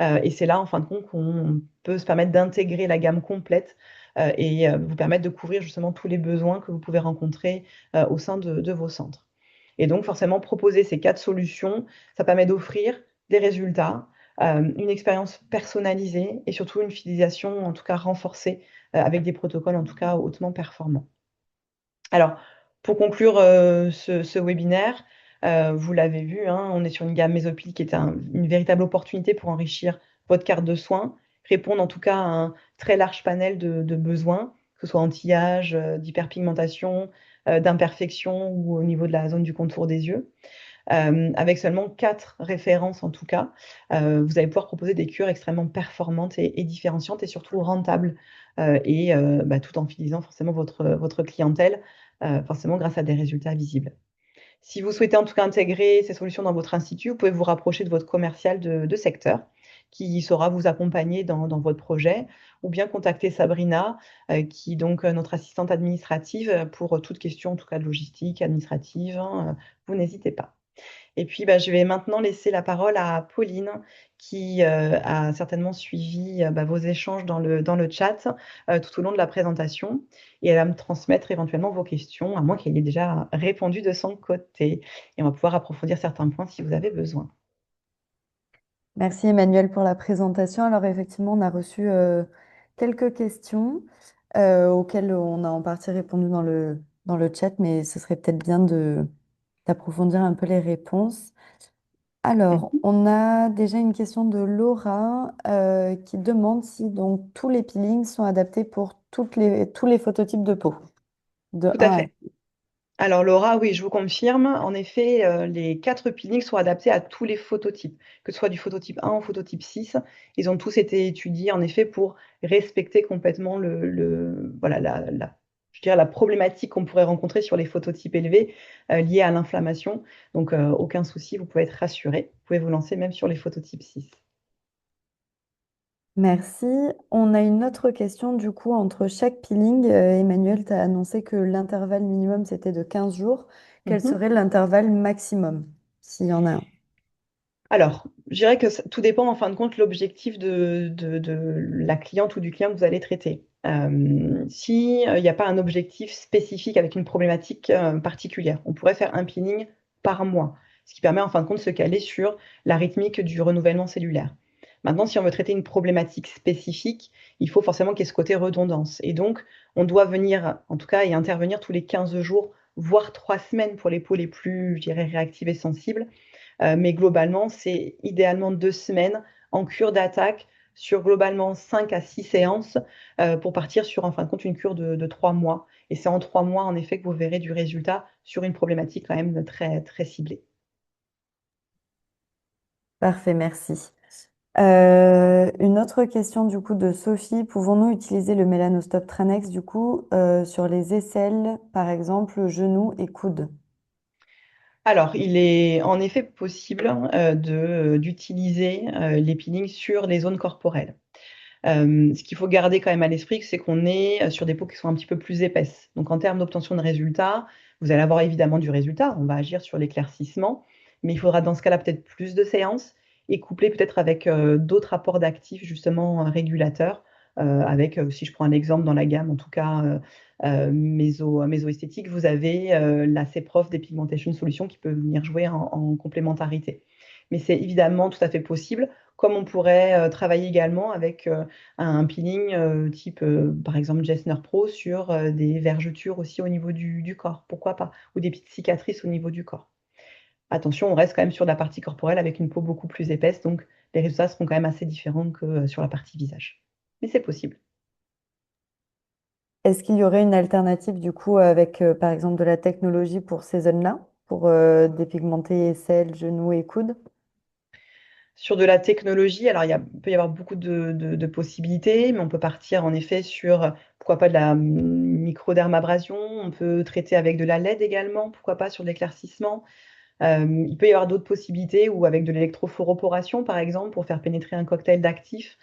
Et c'est là, en fin de compte, qu'on peut se permettre d'intégrer la gamme complète et vous permettre de couvrir justement tous les besoins que vous pouvez rencontrer au sein de vos centres. Et donc, forcément, proposer ces 4 solutions, ça permet d'offrir des résultats, une expérience personnalisée et surtout une fidélisation, en tout cas renforcée, avec des protocoles, en tout cas, hautement performants. Alors, pour conclure ce webinaire, vous l'avez vu, hein, on est sur une gamme Mésopile qui est une véritable opportunité pour enrichir votre carte de soins, répondre en tout cas à un très large panel de besoins, que ce soit anti-âge, d'hyperpigmentation, d'imperfection ou au niveau de la zone du contour des yeux. Avec seulement 4 références en tout cas, vous allez pouvoir proposer des cures extrêmement performantes et différenciantes et surtout rentables, tout en fidélisant forcément votre clientèle, forcément grâce à des résultats visibles. Si vous souhaitez en tout cas intégrer ces solutions dans votre institut, vous pouvez vous rapprocher de votre commercial de secteur qui saura vous accompagner dans votre projet, ou bien contacter Sabrina, qui est donc notre assistante administrative pour toute question en tout cas de logistique, administrative, hein, vous n'hésitez pas. Et puis, je vais maintenant laisser la parole à Pauline qui a certainement suivi vos échanges dans le chat tout au long de la présentation. Et elle va me transmettre éventuellement vos questions, à moins qu'elle ait déjà répondu de son côté. Et on va pouvoir approfondir certains points si vous avez besoin. Merci Emmanuel pour la présentation. Alors effectivement, on a reçu quelques questions auxquelles on a en partie répondu dans le chat, mais ce serait peut-être bien d'approfondir un peu les réponses. Alors, Mhm. on a déjà une question de Laura qui demande si donc tous les peelings sont adaptés pour tous les phototypes de peau, de Tout à 1 à... fait. Alors Laura, oui, je vous confirme. En effet, les 4 peelings sont adaptés à tous les phototypes, que ce soit du phototype 1 au phototype 6. Ils ont tous été étudiés en effet pour respecter complètement voilà, je dirais la problématique qu'on pourrait rencontrer sur les phototypes élevés liés à l'inflammation. Donc aucun souci, vous pouvez être rassuré. Vous pouvez vous lancer même sur les phototypes 6. Merci. On a une autre question du coup entre chaque peeling. Emmanuel, tu as annoncé que l'intervalle minimum c'était de 15 jours. Quel Mhm. serait l'intervalle maximum, s'il y en a un? Alors, je dirais que tout dépend en fin de compte de l'objectif de la cliente ou du client que vous allez traiter. Si il n'y a pas un objectif spécifique avec une problématique particulière, on pourrait faire un peeling par mois, ce qui permet en fin de compte de se caler sur la rythmique du renouvellement cellulaire. Maintenant, si on veut traiter une problématique spécifique, il faut forcément qu'il y ait ce côté redondance. Et donc, on doit venir, en tout cas, et intervenir tous les 15 jours, voire 3 semaines pour les peaux les plus, je dirais, réactives et sensibles. Mais globalement, c'est idéalement 2 semaines en cure d'attaque sur globalement 5 à 6 séances pour partir sur, en fin de compte, une cure de 3 mois. Et c'est en 3 mois, en effet, que vous verrez du résultat sur une problématique quand même très, très ciblée. Parfait, merci. Une autre question du coup de Sophie. Pouvons-nous utiliser le mélanostop Tranex du coup sur les aisselles, par exemple, genoux et coudes? Alors, il est en effet possible d'utiliser les peelings sur les zones corporelles. Ce qu'il faut garder quand même à l'esprit, c'est qu'on est sur des peaux qui sont un petit peu plus épaisses. Donc, en termes d'obtention de résultats, vous allez avoir évidemment du résultat. On va agir sur l'éclaircissement, mais il faudra dans ce cas-là peut-être plus de séances et couplé peut-être avec d'autres apports d'actifs justement régulateurs, avec, si je prends un exemple dans la gamme, en tout cas méso-esthétique, vous avez la C-Prof Depigmentation Solution qui peut venir jouer en complémentarité. Mais c'est évidemment tout à fait possible, comme on pourrait travailler également avec un peeling type, par exemple, Gessner Pro sur des vergetures aussi au niveau du corps, pourquoi pas, ou des petites cicatrices au niveau du corps. Attention, on reste quand même sur la partie corporelle avec une peau beaucoup plus épaisse, donc les résultats seront quand même assez différents que sur la partie visage. Mais c'est possible. Est-ce qu'il y aurait une alternative du coup avec par exemple de la technologie pour ces zones-là, pour dépigmenter aisselles, genoux et coudes? Sur de la technologie, alors il peut y avoir beaucoup de possibilités, mais on peut partir en effet sur, pourquoi pas, de la microdermabrasion, on peut traiter avec de la LED également, pourquoi pas sur de l'éclaircissement. Il peut y avoir d'autres possibilités, ou avec de l'électrophoroporation par exemple, pour faire pénétrer un cocktail d'actifs.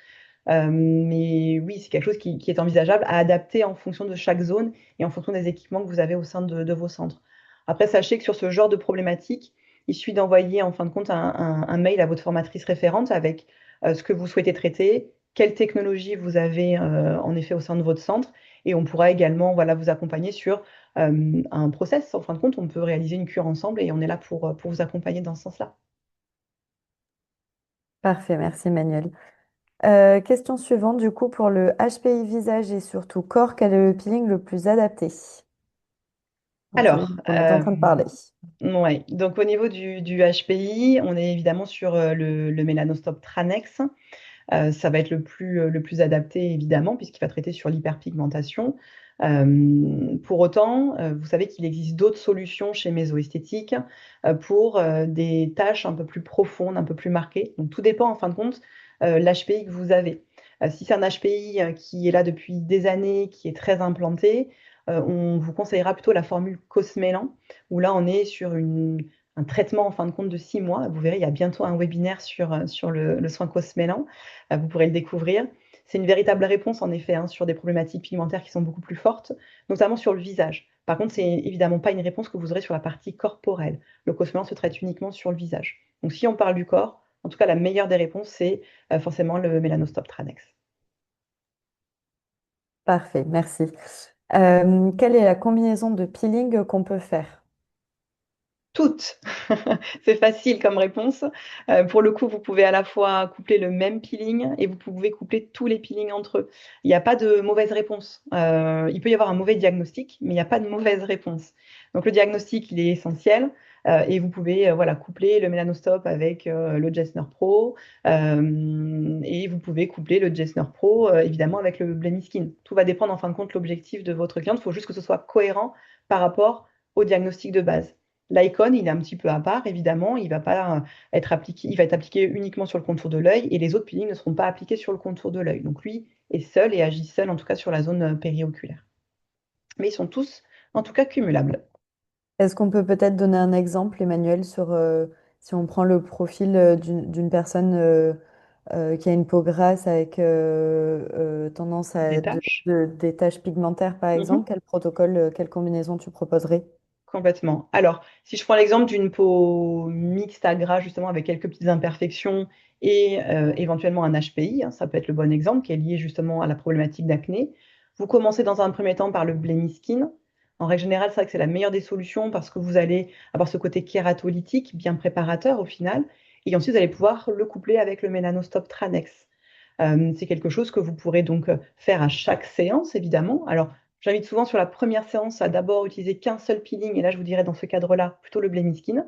Mais oui, c'est quelque chose qui est envisageable à adapter en fonction de chaque zone et en fonction des équipements que vous avez au sein de vos centres. Après, sachez que sur ce genre de problématique, il suffit d'envoyer en fin de compte un mail à votre formatrice référente avec ce que vous souhaitez traiter, quelle technologie vous avez en effet au sein de votre centre, et on pourra également voilà, vous accompagner sur un process. En fin de compte, on peut réaliser une cure ensemble et on est là pour vous accompagner dans ce sens-là. Parfait, merci Emmanuel. Question suivante, du coup, pour le HPI visage et surtout corps, quel est le peeling le plus adapté? Donc celui Alors, dont on est en train de parler. ouais. Donc au niveau du HPI, on est évidemment sur le Mélanostop Tranex. Ça va être le plus adapté, évidemment, puisqu'il va traiter sur l'hyperpigmentation. Pour autant, vous savez qu'il existe d'autres solutions chez Mésoesthétique pour des tâches un peu plus profondes, un peu plus marquées. Donc tout dépend, en fin de compte, l'HPI que vous avez. Si c'est un HPI qui est là depuis des années, qui est très implanté, on vous conseillera plutôt la formule Cosmélan, où là on est sur un traitement en fin de compte de 6 mois. Vous verrez, il y a bientôt un webinaire sur le soin Cosmélan. Vous pourrez le découvrir. C'est une véritable réponse, en effet, hein, sur des problématiques pigmentaires qui sont beaucoup plus fortes, notamment sur le visage. Par contre, c'est évidemment pas une réponse que vous aurez sur la partie corporelle. Le Cosmélan se traite uniquement sur le visage. Donc, si on parle du corps, en tout cas, la meilleure des réponses, c'est forcément le Mélanostop Tranex. Parfait, merci. Quelle est la combinaison de peeling qu'on peut faire? Toutes. C'est facile comme réponse. Pour le coup, vous pouvez à la fois coupler le même peeling et vous pouvez coupler tous les peelings entre eux. Il n'y a pas de mauvaise réponse. Il peut y avoir un mauvais diagnostic, mais il n'y a pas de mauvaise réponse. Donc le diagnostic, il est essentiel. Et vous pouvez voilà, coupler le Mélanostop avec le Gessner Pro. Et vous pouvez coupler le Gessner Pro, évidemment, avec le Blemi Skin. Tout va dépendre en fin de compte de l'objectif de votre cliente. Il faut juste que ce soit cohérent par rapport au diagnostic de base. L'icône, il est un petit peu à part, évidemment. Il va pas être appliqué, il va être appliqué uniquement sur le contour de l'œil et les autres peelings ne seront pas appliqués sur le contour de l'œil. Donc lui est seul et agit seul, en tout cas sur la zone périoculaire. Mais ils sont tous, en tout cas, cumulables. Est-ce qu'on peut peut-être donner un exemple, Emmanuel, sur si on prend le profil d'une personne qui a une peau grasse avec tendance Des à tâches. des taches pigmentaires, par exemple, Mhm. quel protocole, quelle combinaison tu proposerais? Complètement. Alors, si je prends l'exemple d'une peau mixte à gras, justement, avec quelques petites imperfections et éventuellement un HPI, hein, ça peut être le bon exemple, qui est lié justement à la problématique d'acné. Vous commencez dans un premier temps par le Blemi Skin. En règle générale, c'est vrai que c'est la meilleure des solutions parce que vous allez avoir ce côté kératolytique, bien préparateur au final. Et ensuite, vous allez pouvoir le coupler avec le Mélanostop Tranex. C'est quelque chose que vous pourrez donc faire à chaque séance, évidemment. Alors, j'invite souvent sur la première séance à d'abord utiliser qu'un seul peeling, et là, je vous dirais dans ce cadre-là, plutôt le Blemi Skin.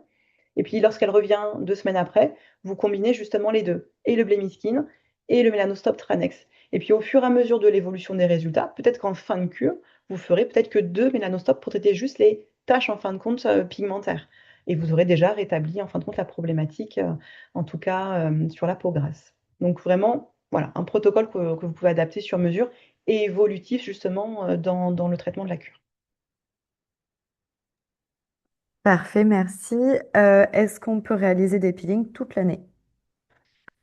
Et puis, lorsqu'elle revient 2 semaines après, vous combinez justement les deux, et le Blemi Skin et le Mélanostop Tranex. Et puis, au fur et à mesure de l'évolution des résultats, peut-être qu'en fin de cure, vous ferez peut-être que 2 mélanostops pour traiter juste les taches, en fin de compte, pigmentaires. Et vous aurez déjà rétabli, en fin de compte, la problématique, en tout cas, sur la peau grasse. Donc, vraiment, voilà, un protocole que vous pouvez adapter sur mesure et évolutif, justement, dans le traitement de la cure. Parfait, merci. Est-ce qu'on peut réaliser des peelings toute l'année?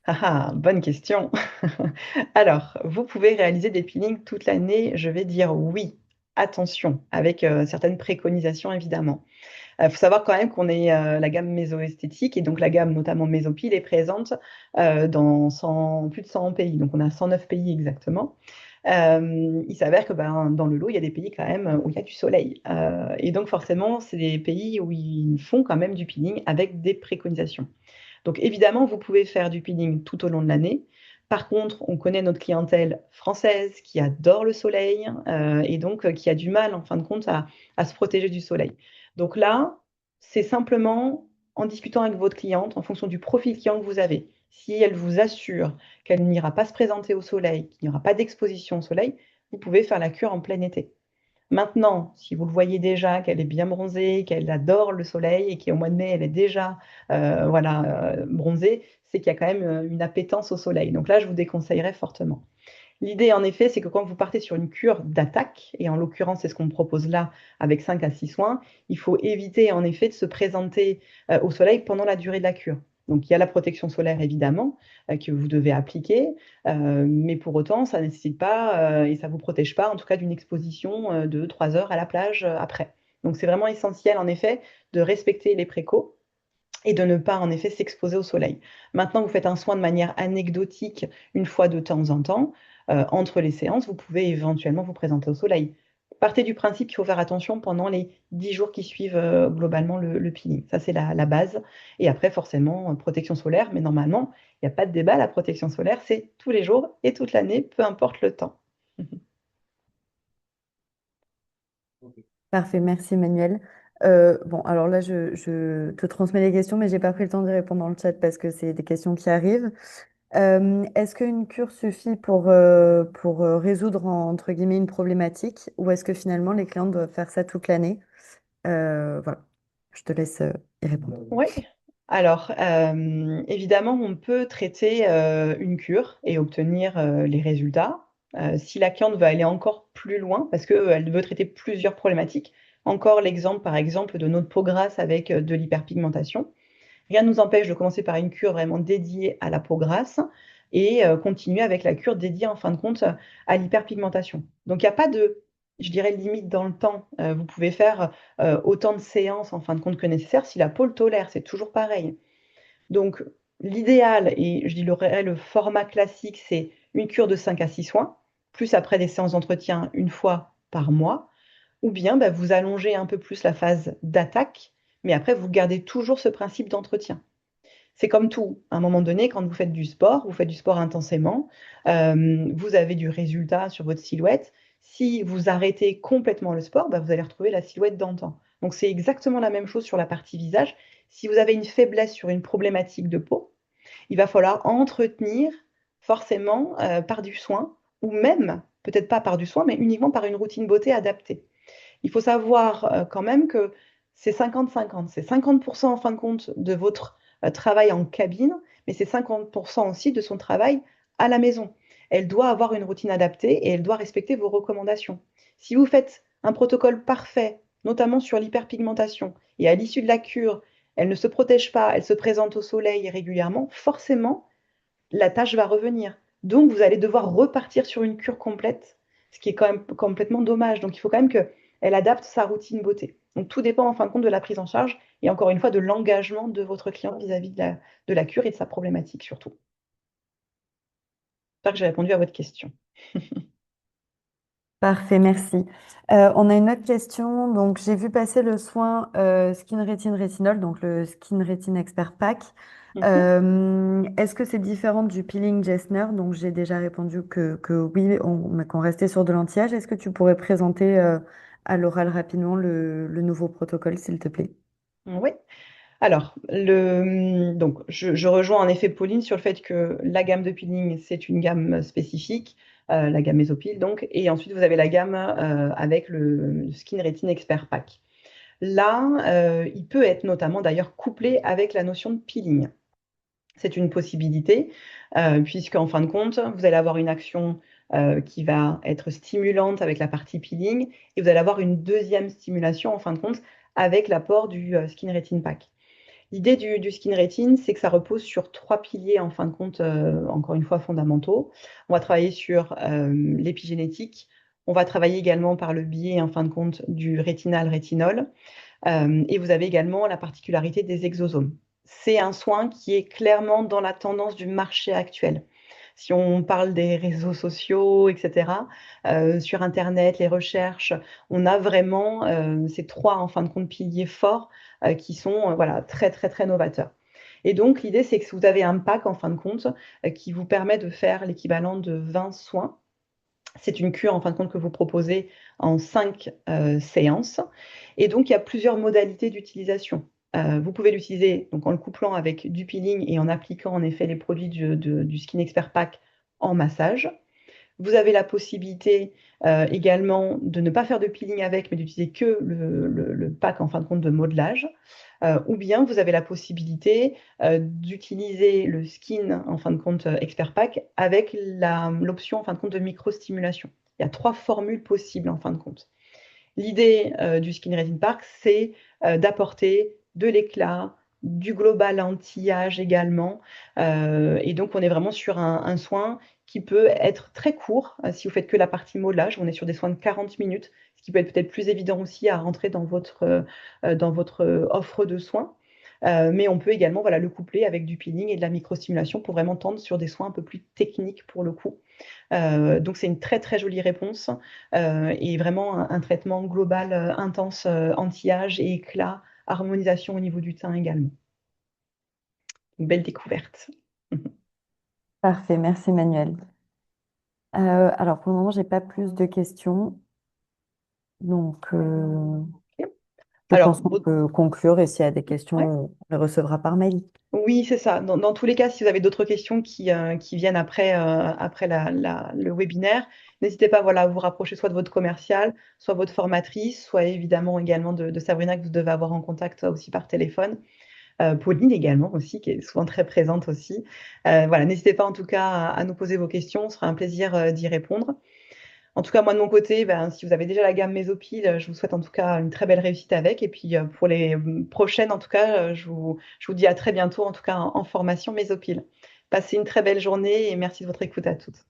Ah ah, bonne question. Alors, vous pouvez réaliser des peelings toute l'année. Je vais dire oui. Attention, avec certaines préconisations évidemment. Il faut savoir quand même qu'on est la gamme méso-esthétique et donc la gamme notamment Mésopile est présente dans plus de 100 pays. Donc on a 109 pays exactement. Il s'avère que dans le lot, il y a des pays quand même où il y a du soleil. Et donc forcément, c'est des pays où ils font quand même du peeling avec des préconisations. Donc évidemment, vous pouvez faire du peeling tout au long de l'année. Par contre, on connaît notre clientèle française qui adore le soleil et donc qui a du mal, en fin de compte, à se protéger du soleil. Donc là, c'est simplement en discutant avec votre cliente, en fonction du profil client que vous avez. Si elle vous assure qu'elle n'ira pas se présenter au soleil, qu'il n'y aura pas d'exposition au soleil, vous pouvez faire la cure en plein été. Maintenant, si vous le voyez déjà, qu'elle est bien bronzée, qu'elle adore le soleil et qu'au mois de mai, elle est déjà voilà, bronzée, c'est qu'il y a quand même une appétence au soleil. Donc là, je vous déconseillerais fortement. L'idée, en effet, c'est que quand vous partez sur une cure d'attaque, et en l'occurrence, c'est ce qu'on propose là avec 5 à 6 soins, il faut éviter en effet de se présenter au soleil pendant la durée de la cure. Donc, il y a la protection solaire, évidemment, que vous devez appliquer, mais pour autant, ça ne nécessite pas et ça ne vous protège pas, en tout cas, d'une exposition de 3 heures à la plage après. Donc, c'est vraiment essentiel, en effet, de respecter les précaux et de ne pas en effet s'exposer au soleil. Maintenant, vous faites un soin de manière anecdotique une fois de temps en temps. Entre les séances, vous pouvez éventuellement vous présenter au soleil. Partez du principe qu'il faut faire attention pendant les 10 jours qui suivent globalement le peeling. Ça, c'est la base. Et après, forcément, protection solaire. Mais normalement, il n'y a pas de débat. La protection solaire, c'est tous les jours et toute l'année, peu importe le temps. Parfait, merci Emmanuel. Bon, alors là, je te transmets les questions, mais j'ai pas pris le temps d'y répondre dans le chat parce que c'est des questions qui arrivent. Est-ce qu'une cure suffit pour résoudre, entre guillemets, une problématique, ou est-ce que finalement les clients doivent faire ça toute l'année? Voilà, je te laisse y répondre. Oui. Alors, évidemment, on peut traiter une cure et obtenir les résultats. Si la cliente veut aller encore plus loin, parce qu'elle veut traiter plusieurs problématiques, encore l'exemple, par exemple, de notre peau grasse avec de l'hyperpigmentation. Rien ne nous empêche de commencer par une cure vraiment dédiée à la peau grasse et continuer avec la cure dédiée, en fin de compte, à l'hyperpigmentation. Donc, il n'y a pas de, je dirais, limite dans le temps. Vous pouvez faire autant de séances, en fin de compte, que nécessaire si la peau le tolère. C'est toujours pareil. Donc, l'idéal, et je dirais le format classique, c'est une cure de 5 à 6 soins, plus après des séances d'entretien une fois par mois, ou bien vous allongez un peu plus la phase d'attaque, mais après, vous gardez toujours ce principe d'entretien. C'est comme tout. À un moment donné, quand vous faites du sport intensément, vous avez du résultat sur votre silhouette. Si vous arrêtez complètement le sport, vous allez retrouver la silhouette d'antan. Donc c'est exactement la même chose sur la partie visage. Si vous avez une faiblesse sur une problématique de peau, il va falloir entretenir forcément par du soin, ou même, peut-être pas par du soin, mais uniquement par une routine beauté adaptée. Il faut savoir quand même que c'est 50-50. C'est 50% en fin de compte de votre travail en cabine, mais c'est 50% aussi de son travail à la maison. Elle doit avoir une routine adaptée et elle doit respecter vos recommandations. Si vous faites un protocole parfait, notamment sur l'hyperpigmentation, et à l'issue de la cure, elle ne se protège pas, elle se présente au soleil régulièrement, forcément, la tâche va revenir. Donc, vous allez devoir repartir sur une cure complète, ce qui est quand même complètement dommage. Donc, il faut quand même qu'elle adapte sa routine beauté. Donc, tout dépend en fin de compte de la prise en charge et encore une fois de l'engagement de votre client vis-à-vis de la cure et de sa problématique surtout. J'espère que j'ai répondu à votre question. Parfait, merci. On a une autre question. Donc, j'ai vu passer le soin Skin Retin Rétinol, donc le Skin Retin Expert Pack. Mhm. Est-ce que c'est différent du peeling Jessner? Donc, j'ai déjà répondu que oui, mais qu'on restait sur de l'anti-âge. Est-ce que tu pourrais présenter à l'oral rapidement le nouveau protocole, s'il te plaît? Oui. Alors, donc, je rejoins en effet Pauline sur le fait que la gamme de peeling, c'est une gamme spécifique, la gamme Mésopile donc, et ensuite vous avez la gamme avec le Skin Retin Expert Pack. Là, il peut être notamment d'ailleurs couplé avec la notion de peeling. C'est une possibilité, puisqu'en fin de compte, vous allez avoir une action qui va être stimulante avec la partie peeling, et vous allez avoir une deuxième stimulation en fin de compte avec l'apport du Skin Retin Pack. L'idée du skin retin, c'est que ça repose sur trois piliers, en fin de compte, encore une fois, fondamentaux. On va travailler sur l'épigénétique. On va travailler également par le biais, en fin de compte, du rétinal-rétinol. Et vous avez également la particularité des exosomes. C'est un soin qui est clairement dans la tendance du marché actuel. Si on parle des réseaux sociaux, etc., sur Internet, les recherches, on a vraiment ces trois, en fin de compte, piliers forts qui sont voilà, très, très, très novateurs. Et donc, l'idée, c'est que vous avez un pack, en fin de compte, qui vous permet de faire l'équivalent de 20 soins. C'est une cure, en fin de compte, que vous proposez en 5 séances. Et donc, il y a plusieurs modalités d'utilisation. Vous pouvez l'utiliser donc, en le couplant avec du peeling et en appliquant en effet les produits du Skin Expert Pack en massage. Vous avez la possibilité également de ne pas faire de peeling avec, mais d'utiliser que le pack en fin de compte de modelage. Ou bien vous avez la possibilité d'utiliser le skin en fin de compte Expert Pack avec l'option en fin de compte de microstimulation. Il y a 3 formules possibles en fin de compte. L'idée du Skin Resin Park, c'est d'apporter de l'éclat, du global anti-âge également. Et donc, on est vraiment sur un soin qui peut être très court. Si vous faites que la partie modelage, on est sur des soins de 40 minutes, ce qui peut être peut-être plus évident aussi à rentrer dans votre offre de soins. Mais on peut également voilà, le coupler avec du peeling et de la microstimulation pour vraiment tendre sur des soins un peu plus techniques pour le coup. Donc c'est une très très jolie réponse et vraiment un traitement global intense anti-âge et éclat, harmonisation au niveau du teint également. Une belle découverte. Parfait, merci Manuel. Alors pour le moment, j'ai pas plus de questions. Donc, je Alors, pense qu'on peut conclure et s'il y a des questions, ouais. on les recevra par mail. Oui, c'est ça. Dans tous les cas, si vous avez d'autres questions qui viennent après, après le webinaire, n'hésitez pas voilà, à vous rapprocher soit de votre commercial, soit votre formatrice, soit évidemment également de Sabrina que vous devez avoir en contact aussi par téléphone. Pauline également aussi, qui est souvent très présente aussi. Voilà, n'hésitez pas en tout cas à nous poser vos questions, ce sera un plaisir d'y répondre. En tout cas, moi de mon côté, ben, si vous avez déjà la gamme Mésopile, je vous souhaite en tout cas une très belle réussite avec. Et puis pour les prochaines, en tout cas, je vous dis à très bientôt, en tout cas en formation Mésopile. Passez une très belle journée et merci de votre écoute à toutes.